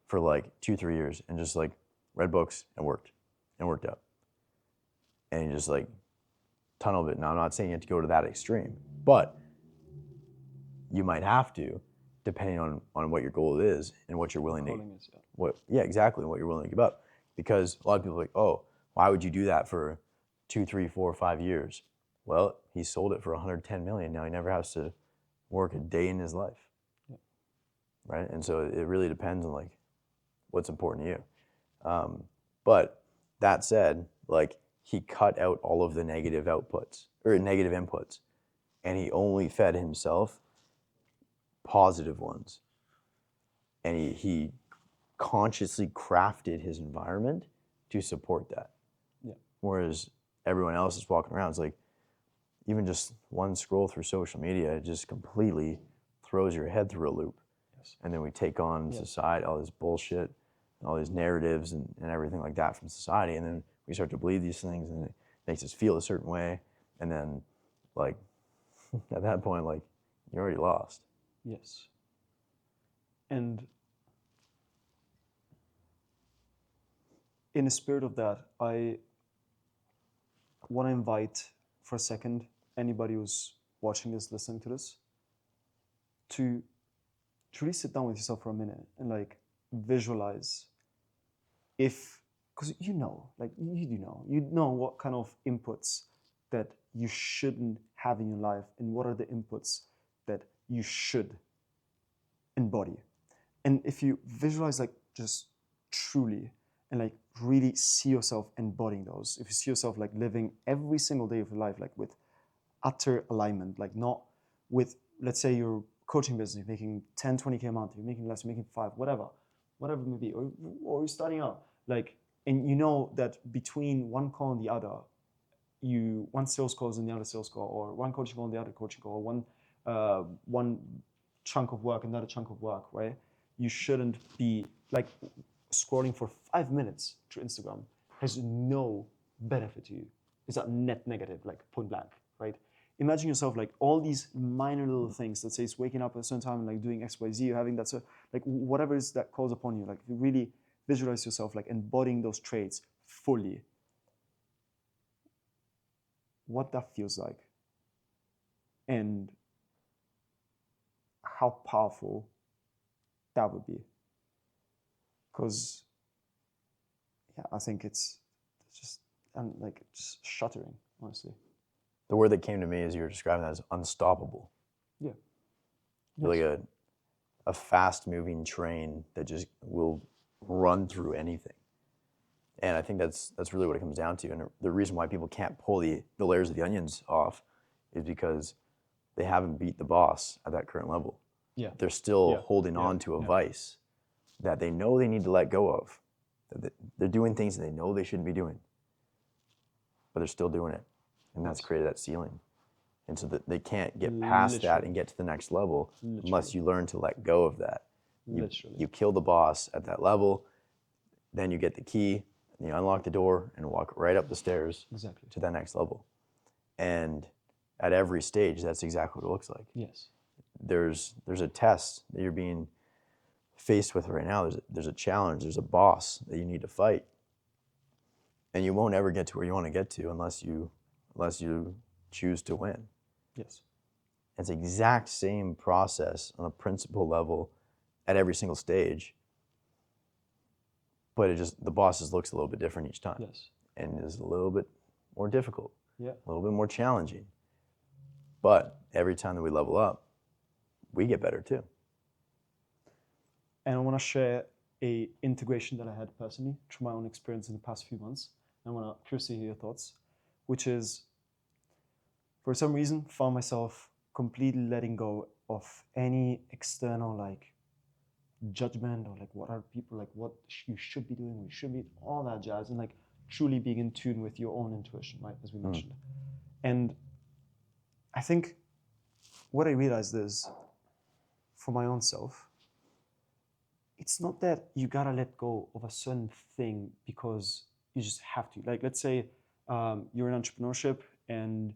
for like 2-3 years and just like read books and worked out. And he just like tunneled it. Now I'm not saying you have to go to that extreme, but you might have to, depending on what your goal is and what you're willing to, exactly, what you're willing to give up. Because a lot of people are like, oh, why would you do that for 2, 3, 4, 5 years? Well, he sold it for 110 million. Now he never has to work a day in his life. Yeah. Right? And so it really depends on like what's important to you. But that said, like he cut out all of the negative outputs or negative inputs, and he only fed himself positive ones. And he consciously crafted his environment to support that. Yeah. Whereas everyone else is walking around, it's like even just one scroll through social media, it just completely throws your head through a loop. Yes. And then we take on society, all this bullshit, all these narratives and everything like that from society. And then we start to believe these things and it makes us feel a certain way. And then like at that point, like you're already lost. Yes. And in the spirit of that, I want to invite for a second anybody who's watching this, listening to this, to truly sit down with yourself for a minute and like visualize if, because you know what kind of inputs that you shouldn't have in your life and what are the inputs that you should embody. And if you visualize like just truly and like really see yourself embodying those, if you see yourself like living every single day of your life like with utter alignment, like not with, let's say your coaching business, you're making 10, 20K a month, you're making less, you're making 5, whatever it may be, or you're starting out, like, and you know that between one call and the other, one sales call is in the other sales call, or one coaching call and the other coaching call, or one chunk of work, another chunk of work, right? You shouldn't be like scrolling for 5 minutes through Instagram. Has no benefit to you. It's a net negative, like point blank, right? Imagine yourself like all these minor little things that says waking up at a certain time and like doing X, Y, Z, or having that, so like whatever is that calls upon you, like if you really visualize yourself like embodying those traits fully, what that feels like and how powerful that would be. Because yeah, I think it's just like just shuddering, honestly. The word that came to me as you were describing that is unstoppable. Yeah. Yes. Like a fast-moving train that just will run through anything. And I think that's really what it comes down to. And the reason why people can't pull the layers of the onions off is because they haven't beat the boss at that current level. Yeah. They're still holding on to a vice that they know they need to let go of. They're doing things that they know they shouldn't be doing, but they're still doing it. And that's created that ceiling. And so that they can't get past that and get to the next level unless you learn to let go of that. You kill the boss at that level, then you get the key, and you unlock the door and walk right up the stairs to that next level. And at every stage, that's exactly what it looks like. Yes. There's a test that you're being faced with right now. There's a challenge, there's a boss that you need to fight. And you won't ever get to where you want to get to unless you unless you choose to win. Yes. It's the exact same process on a principle level at every single stage, but the bosses looks a little bit different each time. Yes. And is a little bit more difficult, Yeah. a little bit more challenging. But every time that we level up, we get better too. And I want to share a integration that I had personally through my own experience in the past few months. I want to curiously hear your thoughts, which is, for some reason, found myself completely letting go of any external like judgment or like what are people like, what you should be doing, we should be, all that jazz, and like truly being in tune with your own intuition, right, as we mentioned. And I think what I realized is, for my own self, it's not that you gotta let go of a certain thing because you just have to. Like, let's say you're in entrepreneurship and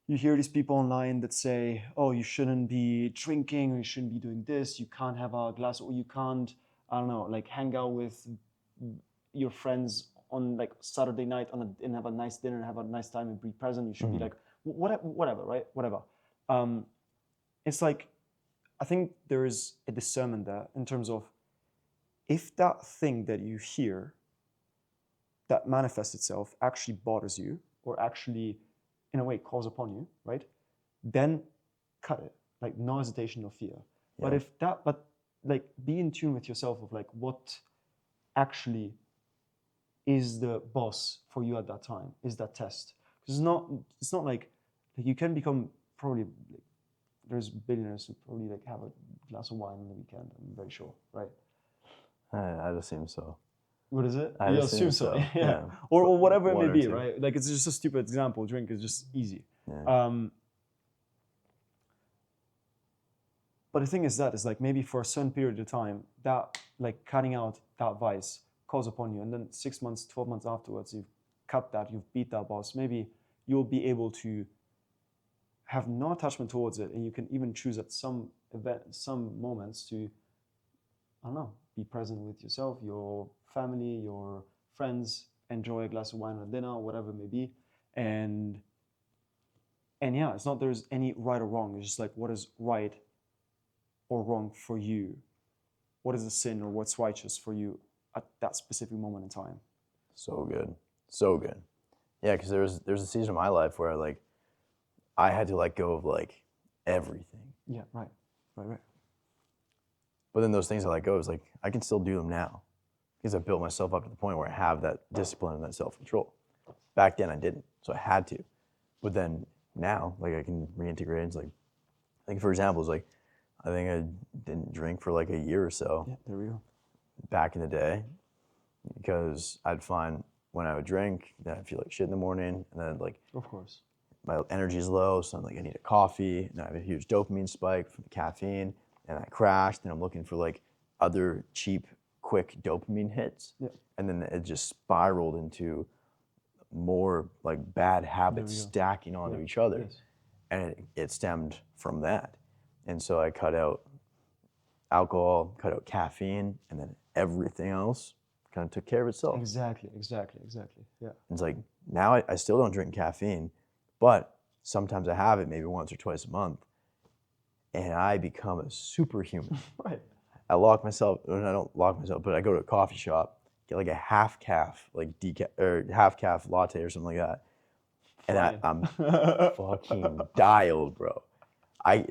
you hear these people online that say, oh, you shouldn't be drinking, or you shouldn't be doing this, you can't have a glass, or you can't, I don't know, like hang out with your friends on like Saturday night and have a nice dinner and have a nice time and be present. You should be like, whatever, right? Whatever. It's like, I think there is a discernment there in terms of if that thing that you hear that manifests itself actually bothers you or actually in a way calls upon you, right? Then cut it, like no hesitation, no fear. Yeah. But like be in tune with yourself of like what actually is the boss for you at that time, is that test. Because it's not like you can become probably, like, there's billionaires who probably like have a glass of wine on the weekend, I'm very sure, right? I'd assume so. What is it? I'd You assume so. Yeah. Or whatever it may be, two. right? Like it's just a stupid example. Drink is just easy. Yeah. But the thing is like maybe for a certain period of time, that like cutting out that vice calls upon you, and then 6 months, 12 months afterwards, you've cut that, you've beat that boss. Maybe you'll be able to have no attachment towards it, and you can even choose at some moments to, I don't know, be present with yourself, your family, your friends, enjoy a glass of wine or dinner, or whatever it may be. And yeah, it's not there's any right or wrong. It's just like what is right or wrong for you. What is a sin or what's righteous for you at that specific moment in time. So good. So good. Yeah, because there's a season of my life where like I had to let go of like everything. Yeah, right. But then those things I let go is like I can still do them now because I built myself up to the point where I have that discipline and that self-control. Back then I didn't, so I had to. But then now, like I can reintegrate. It's like for example, it's like I think I didn't drink for like a year or so. Yeah, there we go. Back in the day, because I'd find when I would drink, then I'd feel like shit in the morning, and then like of course my energy's low, so I'm like I need a coffee, and I have a huge dopamine spike from the caffeine, and I crashed, and I'm looking for like other cheap, quick dopamine hits, and then it just spiraled into more like bad habits stacking onto each other, and it stemmed from that, and so I cut out alcohol, cut out caffeine, and then everything else kind of took care of itself. Exactly. Yeah. It's like now I still don't drink caffeine, but sometimes I have it maybe once or twice a month, and I become a superhuman. Right. I lock myself, I don't lock myself, but I go to a coffee shop, get like a half calf, like half calf latte or something like that, and I'm fucking dialed, bro. I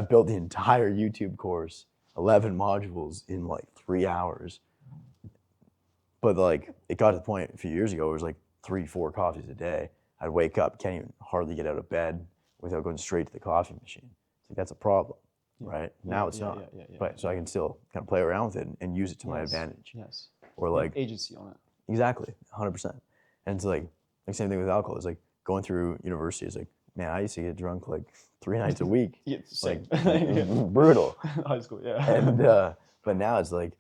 built the entire YouTube course, 11 modules in like 3 hours. But like it got to the point a few years ago, it was like 3-4 coffees a day. I'd wake up, can't even hardly get out of bed without going straight to the coffee machine. It's like that's a problem, right? Now it's not. But so I can still kind of play around with it and use it to my advantage. Yes. Or like agency on it. Exactly, 100%. And it's like same thing with alcohol. It's like going through university. It's like, man, I used to get drunk like 3 nights a week. Yeah, same. Like brutal. High school, yeah. And but now it's like,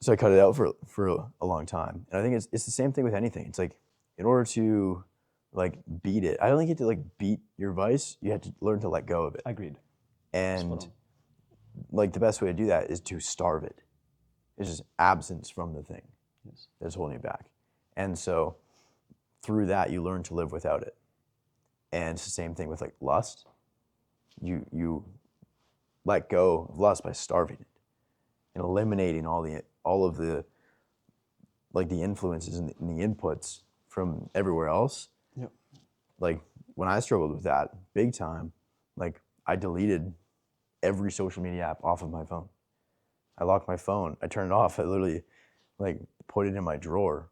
so I cut it out for a long time. And I think it's the same thing with anything. It's like in order to like beat it, I don't think you have to like beat your vice. You have to learn to let go of it. Agreed. And like the best way to do that is to starve it. It's just absence from the thing that's holding you back. And so through that, you learn to live without it. And it's the same thing with like lust. You let go of lust by starving it and eliminating all of the like the influences and the inputs from everywhere else. Yep. Like when I struggled with that big time, like I deleted every social media app off of my phone. I locked my phone. I turned it off. I literally like put it in my drawer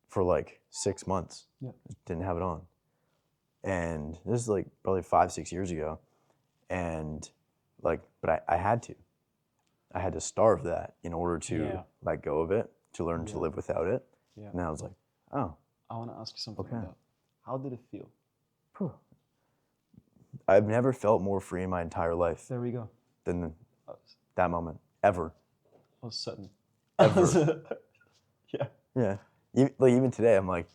for like 6 months. Yeah. Didn't have it on. And this is like probably 5-6 years ago. And like, but I had to. I had to starve that in order to let go of it, to learn to live without it. Yeah. And I was like, oh. I want to ask you something Okay. about that. How did it feel? Whew. I've never felt more free in my entire life There we go. than that moment, ever. I was certain. Ever. Yeah. Yeah. Like even today, I'm like,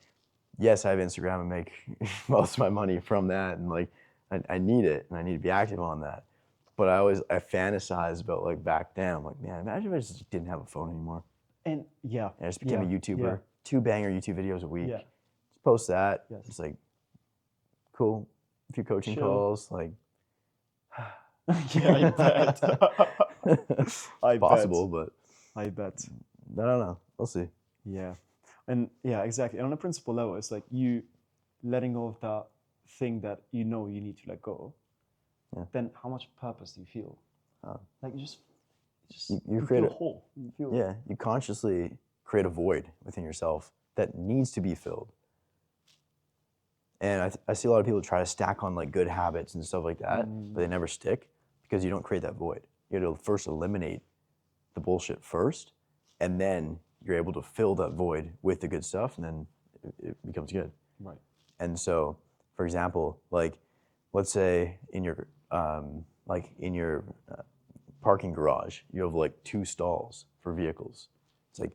yes, I have Instagram and make most of my money from that, and like, I need it, and I need to be active on that. But I fantasize about like back then. I'm like, man, imagine if I just didn't have a phone anymore. And And I just became a YouTuber. Yeah. 2 banger YouTube videos a week. Yeah. Just post that. Yes. It's like, cool. A few coaching Chill. calls, like. Yeah, I bet. I possible, bet. but I bet. I don't know. We'll see. Yeah. And yeah, exactly. And on a principle level, it's like you letting go of that thing that you know you need to let go. Yeah. Then how much purpose do you feel? Like you You create feel a whole. You feel Yeah, you consciously create a void within yourself that needs to be filled. And I see a lot of people try to stack on like good habits and stuff like that, but they never stick because you don't create that void. You have to first eliminate the bullshit first, and then you're able to fill that void with the good stuff, and then it becomes good. Right. And so, for example, like let's say in your parking garage, you have like 2 stalls for vehicles. It's like,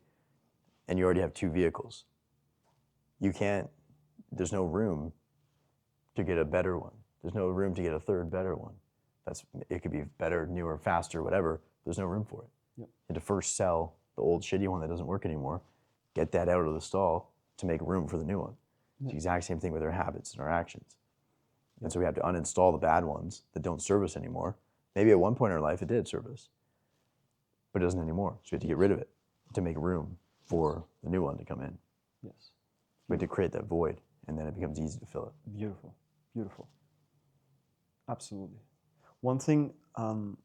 and you already have 2 vehicles. There's no room to get a better one. There's no room to get a third better one. It could be better, newer, faster, whatever. There's no room for it. Yep. You have to first sell the old shitty one that doesn't work anymore, get that out of the stall to make room for the new one. It's the exact same thing with our habits and our actions. And so we have to uninstall the bad ones that don't serve us anymore. Maybe at one point in our life it did serve us, but it doesn't anymore. So we have to get rid of it to make room for the new one to come in. Yes. We have to create that void, and then it becomes easy to fill it. Beautiful. Beautiful. Absolutely. One thing, kind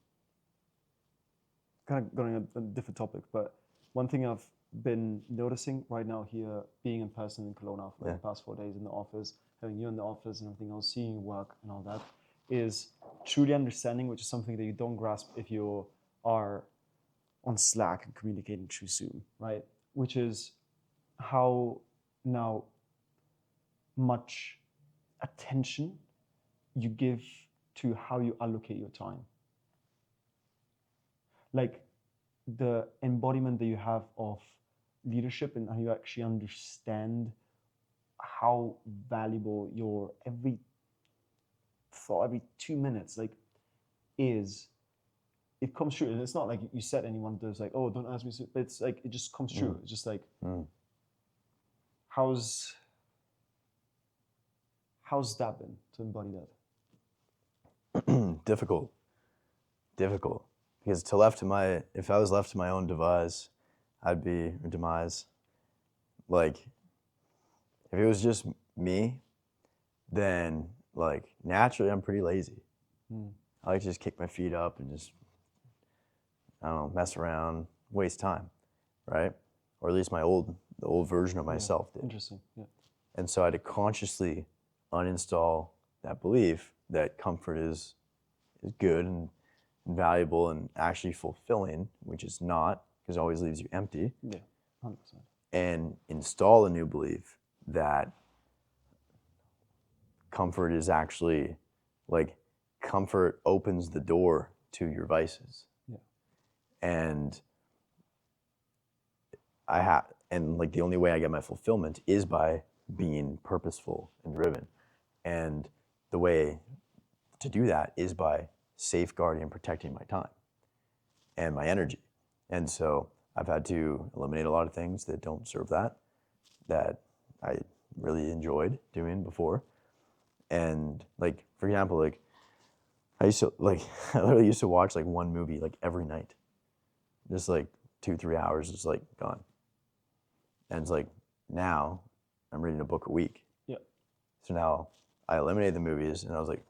of going on a different topic, but one thing I've been noticing right now here, being in person in Kelowna for the past 4 days in the office, having you in the office and everything else, seeing you work and all that, is truly understanding, which is something that you don't grasp if you are on Slack and communicating through Zoom, right? Which is how now much attention you give to how you allocate your time. Like the embodiment that you have of leadership and how you actually understand how valuable your every thought, every 2 minutes, like it comes true. And it's not like you said anyone does like, oh, don't ask me, but it's like, it just comes true. It's just like, how's that been to embody that? Difficult. Because if I was left to my own demise, like, if it was just me, then like naturally I'm pretty lazy. I like to just kick my feet up and just, I don't know, mess around, waste time, right? Or at least the old version of myself did. Interesting. Yeah. And so I had to consciously uninstall that belief that comfort is good and valuable and actually fulfilling, which is not, because it always leaves you empty. Yeah, 100%. And install a new belief that comfort is actually, like, comfort opens the door to your vices. Yeah. And like the only way I get my fulfillment is by being purposeful and driven. And the way to do that is by safeguarding and protecting my time and my energy. And so I've had to eliminate a lot of things that don't serve that I really enjoyed doing before. And like, for example, like I used to like I literally used to watch like one movie like every night. Just like 2-3 hours just like gone. And it's like now I'm reading a book a week. Yeah. So now I eliminated the movies and I was like,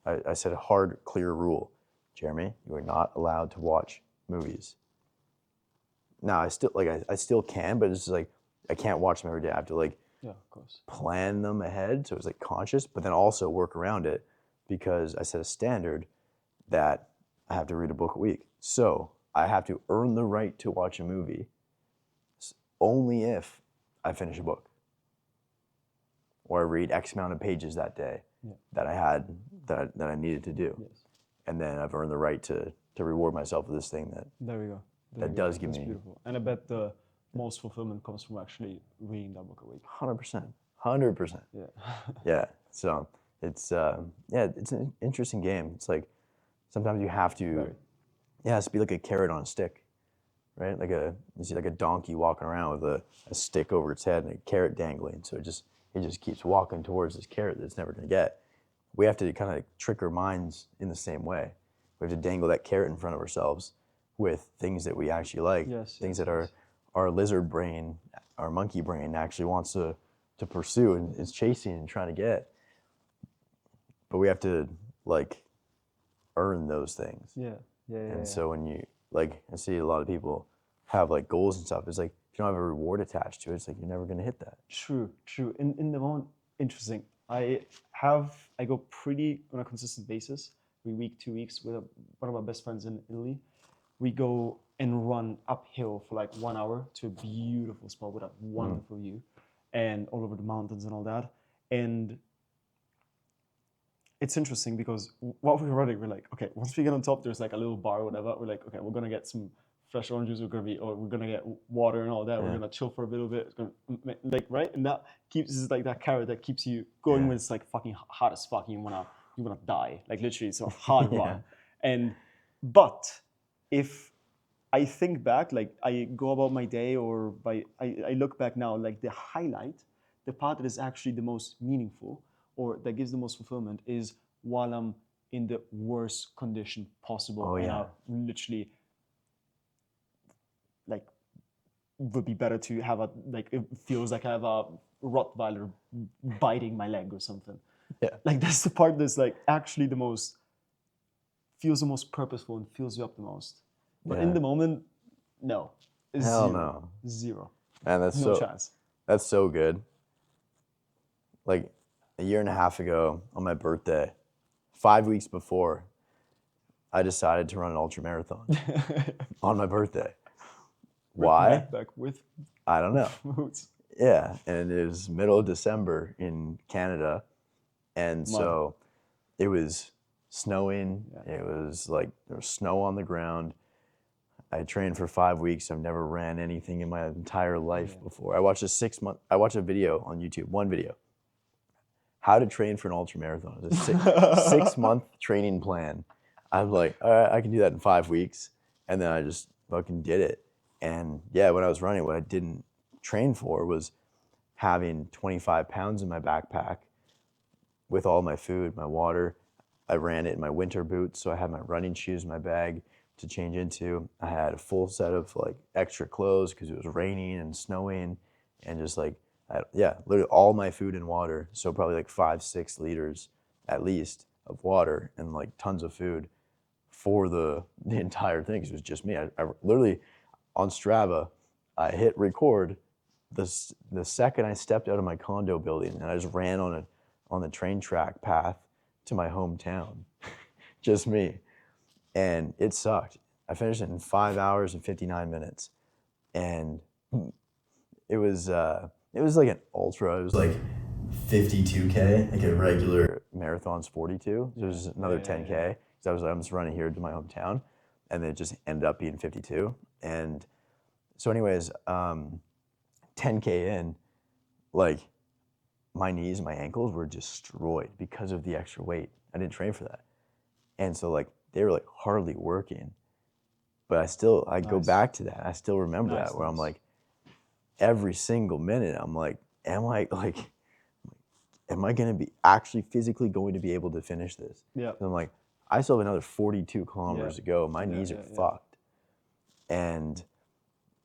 I set a hard, clear rule. Jeremy, you are not allowed to watch movies. Now I still like I still can, but it's just like I can't watch them every day. I have to like of course. plan them ahead, so it's like conscious, but then also work around it because I set a standard that I have to read a book a week. So I have to earn the right to watch a movie only if I finish a book or I read X amount of pages that day that I had that I needed to do. Yes. And then I've earned the right to reward myself with this thing that There we go. that does give That's me beautiful. And I bet the most fulfillment comes from actually reading that book a week. 100%. Yeah. Yeah. So it's it's an interesting game. It's like sometimes you have to it has to be like a carrot on a stick, right? Like you see like a donkey walking around with a stick over its head and a carrot dangling. So it just keeps walking towards this carrot that it's never gonna get. We have to kind of trick our minds in the same way. We have to dangle that carrot in front of ourselves with things that we actually like, things that our lizard brain, our monkey brain actually wants to pursue and is chasing and trying to get. But we have to like earn those things. And so when you like, I see a lot of people have like goals and stuff. It's like if you don't have a reward attached to it, it's like you're never gonna hit that. True. In the moment, interesting. I go pretty on a consistent basis, every week, 2 weeks, with one of my best friends in Italy. We go and run uphill for like 1 hour to a beautiful spot with a wonderful view, and all over the mountains and all that. And it's interesting because while we're running, we're like, okay, once we get on top, there's like a little bar or whatever. We're like, okay, we're gonna get some fresh orange juice. We're gonna get water and all that. We're gonna chill for a little bit. It's gonna, like, right, and that keeps is like that carrot that keeps you going when it's like fucking hot as fuck. And you wanna die, like literally. It's a hard run. But if I think back, like I go about my day, or I look back now, like the highlight, the part that is actually the most meaningful, or that gives the most fulfillment, is while I'm in the worst condition possible. And I literally, like, would be better to have it feels like I have a Rottweiler biting my leg or something. Yeah. Like that's the part that's like actually feels the most purposeful and fills you up the most. But in the moment, no. Hell no. Zero. Man, no chance. That's so good. Like a year and a half ago on my birthday, 5 weeks before, I decided to run an ultra marathon on my birthday. Why? I don't know. Boots. Yeah, and it was middle of December in Canada, and so it was snowing. Yeah. It was like there was snow on the ground. I trained for 5 weeks. I've never ran anything in my entire life before. I watched a video on YouTube, one video. How to train for an ultra marathon. It's a 6 month training plan. I'm like, all right, I can do that in 5 weeks. And then I just fucking did it. And yeah, when I was running, what I didn't train for was having 25 pounds in my backpack with all my food, my water. I ran it in my winter boots, so I had my running shoes in my bag to change into. I had a full set of like extra clothes because it was raining and snowing, and just like, literally all my food and water. So probably like 5-6 liters at least of water and like tons of food for the entire thing. 'Cause it was just me. I literally on Strava, I hit record the second I stepped out of my condo building, and I just ran on the train track path to my hometown. Just me. And it sucked. I finished it in 5 hours and 59 minutes. And it was like an ultra. It was like 52K, like a regular marathon's 42. So it was another 10K. So I'm just running here to my hometown, and then it just ended up being 52. And so anyways, 10K in, like my knees and my ankles were destroyed because of the extra weight. I didn't train for that. And so like they were like hardly working, but I go back to that. I still remember that where I'm like, every single minute I'm like am I going to be actually physically going to be able to finish this? Yeah. And I'm like, I still have another 42 kilometers Yeah. to go. My knees are fucked. And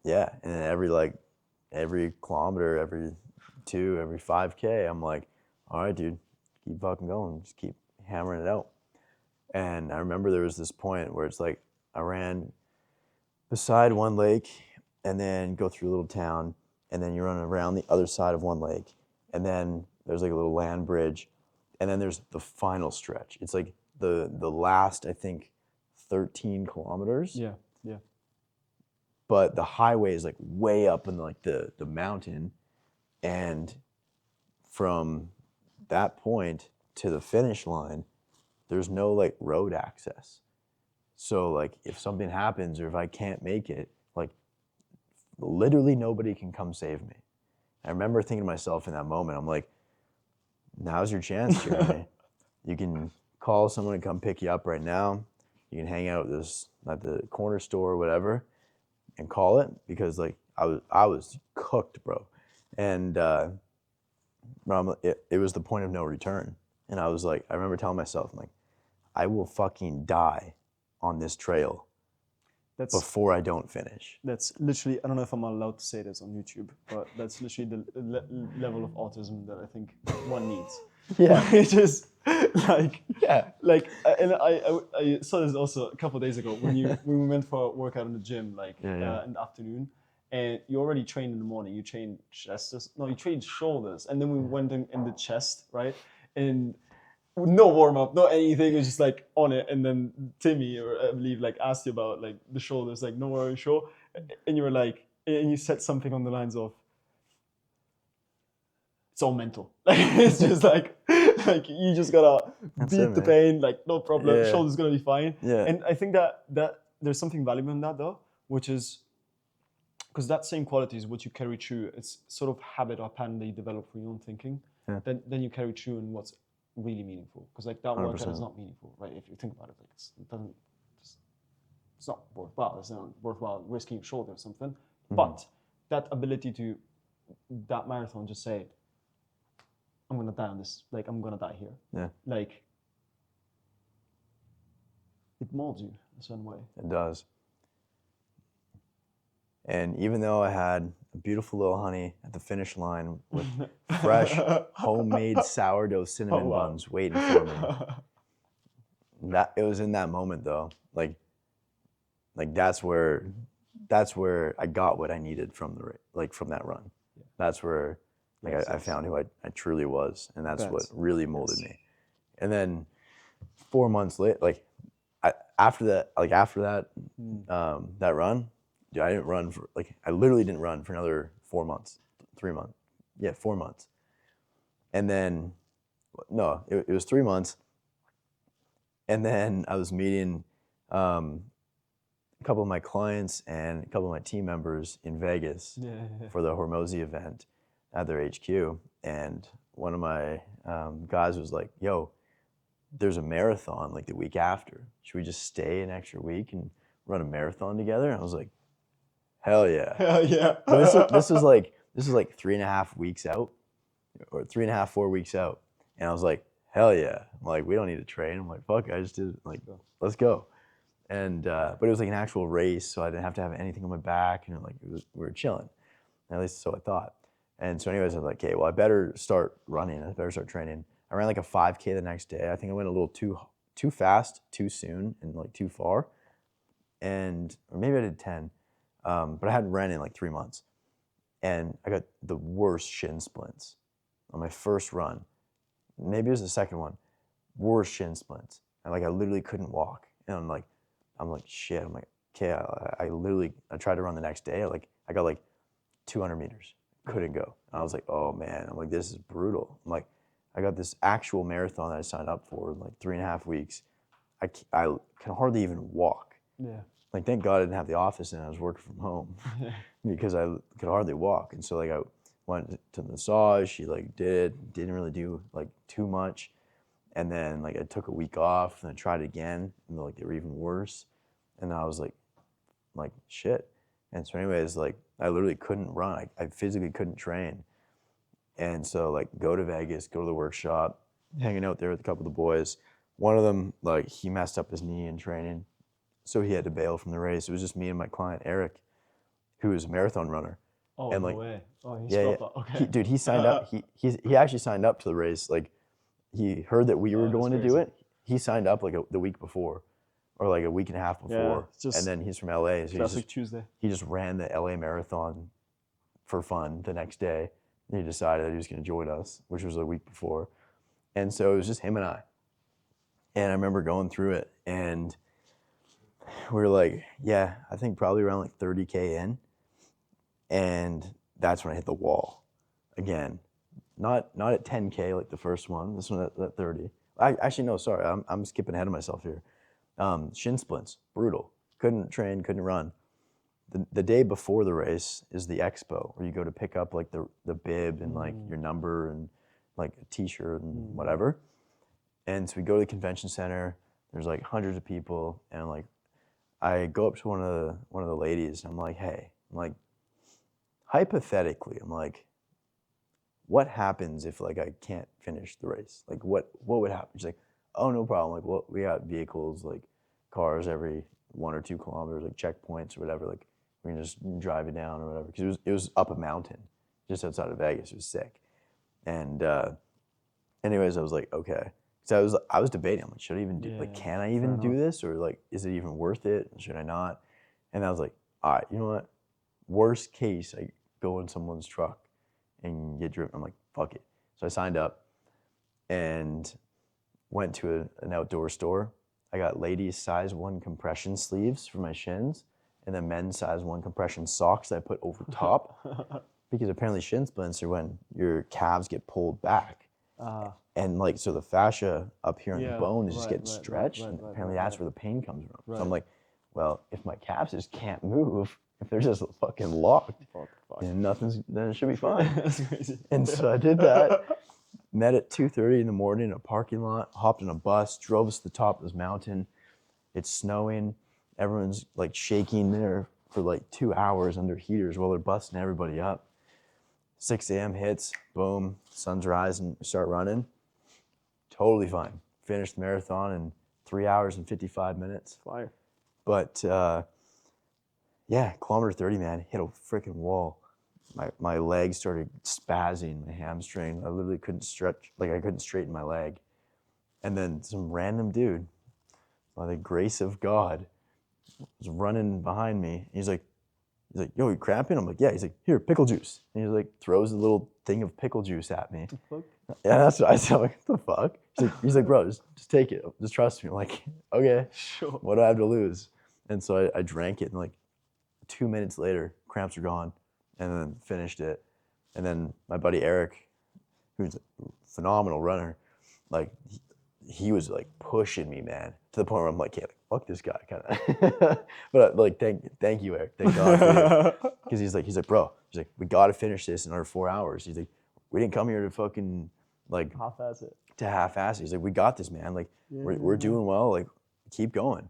yeah, and then every kilometer, every 5K, I'm like, all right, dude, keep fucking going. Just keep hammering it out. And I remember there was this point where it's like I ran beside one lake and then go through a little town, and then you run around the other side of one lake, and then there's like a little land bridge, and then there's the final stretch. It's like the last, I think, 13 kilometers. Yeah. Yeah. But the highway is like way up in like the mountain, and from that point to the finish line, there's no like road access. So like if something happens or if I can't make it, like literally nobody can come save me. I remember thinking to myself in that moment, I'm like, now's your chance, Jeremy. You can call someone to come pick you up right now. You can hang out at the corner store or whatever and call it, because like I was cooked, bro. And it was the point of no return. And I was like, I remember telling myself, I'm like, I will fucking die on this trail before I don't finish. That's literally, I don't know if I'm allowed to say this on YouTube, but that's literally the level of autism that I think one needs. Yeah. It's just like, Yeah. like, and I saw this also a couple of days ago when we went for a workout in the gym, like in the afternoon, and you already trained in the morning. You trained you trained shoulders, and then we went in the chest, right? And no warm up, no anything. It was just like on it. And then Timmy, or I believe, like asked you about like the shoulders, like, no, are you sure? And you were like, and you said something on the lines of, it's all mental. Like it's just like you just gotta beat the pain. Like no problem, Yeah. shoulder's gonna be fine. Yeah. And I think that there's something valuable in that though, which is because that same quality is what you carry through. It's sort of habit or pattern that you develop for your own thinking. Yeah. Then you carry through in what's really meaningful, because like that 100%. workout is not meaningful, right? If you think about it, like it's not worthwhile. It's not worthwhile risking your shoulder or something. Mm-hmm. But that ability to that marathon, just say, I'm gonna die on this. Like I'm gonna die here. Yeah. Like it molds you a certain way. It does. And even though I had a beautiful little honey at the finish line with fresh homemade sourdough cinnamon buns waiting for me, that it was in that moment though, like that's where I got what I needed from that run. Yeah. That's where I found who I truly was, and that's what really molded me. And then 4 months later, after that run, dude, I didn't run for I literally didn't run for another 4 months, 3 months. Yeah, 4 months. And then, no, it was 3 months. And then I was meeting a couple of my clients and a couple of my team members in Vegas for the Hormozy event at their HQ. And one of my guys was like, yo, there's a marathon like the week after. Should we just stay an extra week and run a marathon together? And I was like, hell yeah. Hell yeah. But this was like 3.5 weeks out, or 3.5, 4 weeks out. And I was like, hell yeah. I'm like, we don't need to train. I'm like, fuck, I just did it. Like, let's go. And but it was like an actual race, so I didn't have to have anything on my back, and we were chilling. At least so I thought. And so anyways, I was like, okay, well, I better start running. I better start training. I ran like a 5K the next day. I think I went a little too fast, too soon, and like too far. Or maybe I did 10. But I hadn't ran in like 3 months. And I got the worst shin splints on my first run. Maybe it was the second one. Worst shin splints. And I literally couldn't walk. And I'm like, shit. I'm like, okay, I tried to run the next day. I got like 200 meters. Couldn't go. And I was like, oh man. I'm like, this is brutal. I'm like, I got this actual marathon that I signed up for in like 3.5 weeks. I can hardly even walk. Yeah. Like, thank God I didn't have the office and I was working from home because I could hardly walk. And so I went to massage. She didn't really do too much. And then I took a week off and I tried it again, and they were even worse. And I was like shit. And so anyways, I literally couldn't run. I physically couldn't train. And so like go to Vegas, go to the workshop, hanging out there with a couple of the boys. One of them, like he messed up his knee in training, so he had to bail from the race. It was just me and my client Eric, who is a marathon runner. Oh, and no like, way. Oh, he's yeah, proper. Okay. dude, he signed up. He actually signed up to the race. Like he heard that we were Oh, that's going to do crazy. it. He signed up like the week before, or like a week and a half before. it's just And then he's from LA, so classic Tuesday. he just ran the LA marathon for fun the next day. And he decided that he was going to join us, which was a week before. And so it was just him and I. And I remember going through it, and we were like, yeah, I think probably around like 30K in. And that's when I hit the wall again. Not at 10K like the first one. This one at 30. Actually, no, sorry. I'm skipping ahead of myself here. Shin splints, brutal. Couldn't train, couldn't run. The day before the race is the expo, where you go to pick up like the bib and like your number and like a t-shirt and whatever. And so we go to the convention center. There's like hundreds of people, and like I go up to one of the ladies. And I'm like, hey, I'm like, hypothetically, I'm like, what happens if like I can't finish the race? Like what would happen? She's like, oh, no problem. Like, well, we got vehicles, like cars every 1 or 2 kilometers, like checkpoints or whatever. Like we can just drive it down or whatever. Because it was up a mountain just outside of Vegas. It was sick. And anyways, I was like, okay. So I was debating. I'm like, should I even do like, can I even do this, or like, is it even worth it? Should I not? And I was like, all right, you know what? Worst case, I go in someone's truck and get driven. I'm like, fuck it. So I signed up and went to an outdoor store. I got ladies size 1 compression sleeves for my shins, and then men's size 1 compression socks that I put over top. Because apparently shin splints are when your calves get pulled back. And like, so the fascia up here on the bone is just getting stretched, and apparently that's where the pain comes from. So I'm like, well, if my calves just can't move, if they're just fucking locked, then then it should be fine. That's crazy. And so I did that, met at 2:30 in the morning in a parking lot, hopped on a bus, drove us to the top of this mountain. It's snowing. Everyone's like shaking there for like 2 hours under heaters while they're busting everybody up. 6 a.m. hits, boom, sun's rising, start running. Totally fine. Finished the marathon in 3 hours and 55 minutes. Fire. But yeah, kilometer 30, man, hit a freaking wall. My legs started spazzing, my hamstring. I literally couldn't stretch, like I couldn't straighten my leg. And then some random dude, by the grace of God, was running behind me. He's like, yo, you cramping? I'm like, yeah. He's like, here, pickle juice. And he like throws a little thing of pickle juice at me. Yeah, that's what I said. I'm like, what the fuck? He's like, bro, just take it. Just trust me. I'm like, okay, sure. What do I have to lose? And so I drank it, and like 2 minutes later, cramps are gone, and then finished it. And then my buddy Eric, who's a phenomenal runner, like he was like pushing me, man, to the point where I'm like, yeah, fuck this guy, kind of. But like, thank you, Eric. Thank God for you. Because he's like, bro, we got to finish this in under 4 hours. He's like, we didn't come here to fucking like half-ass it. He's like, we got this, man. Like, we're doing well. Like, keep going.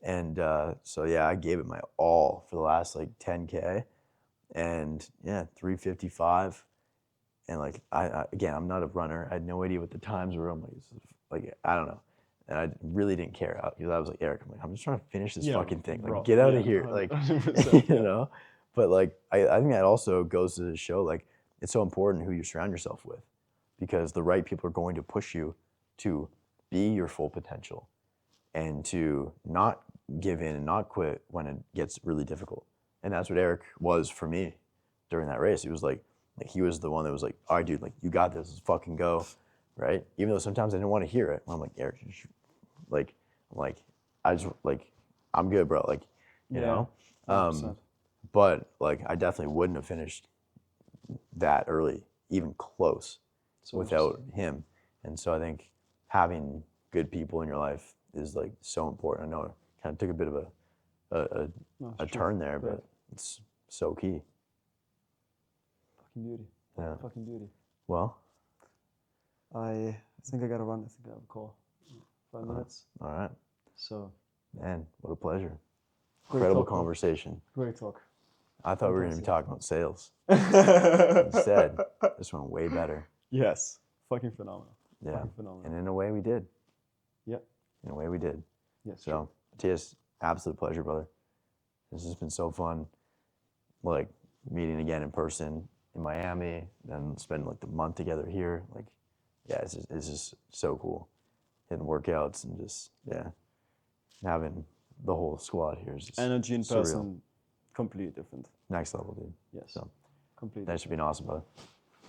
And so yeah, I gave it my all for the last like 10K, and yeah, 3:55. And like, again, I'm not a runner. I had no idea what the times were. I'm like, I don't know. And I really didn't care. Because I was like, Eric, I'm just trying to finish this fucking thing. Like, get out of here. Like, you know? But like, I think that also goes to show, like, it's so important who you surround yourself with, because the right people are going to push you to be your full potential and to not give in and not quit when it gets really difficult. And that's what Eric was for me during that race. He was like he was the one that was like, all right, dude, like, you got this, let's fucking go, right? Even though sometimes I didn't want to hear it. I'm like, Eric, I'm good, bro. Like, you know? 100%. But like, I definitely wouldn't have finished that early, even close, without him. And so I think having good people in your life is like so important. I know it kind of took a bit of a turn there, but it's so key. Fucking beauty. Yeah. Fucking beauty. Well, I think I gotta run. I think I have a call. 5 minutes. All right. So. Man, what a pleasure. Great Incredible talk, conversation. Great talk. I thought we were going to be Fantastic. talking about sales. Instead, this went way better. Yes, fucking phenomenal. Yeah. Fucking phenomenal. And in a way we did. Yep. In a way we did. Yes. So, Matthias, absolute pleasure, brother. This has been so fun. Like, meeting again in person in Miami, then spending like the month together here. Like, yeah, it's just so cool. Hitting workouts and just, yeah, having the whole squad here is just Energy in surreal. person, completely different. Next level, dude. Yes. So, Completely. thanks for being awesome, brother.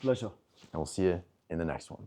Pleasure. And we'll see you in the next one.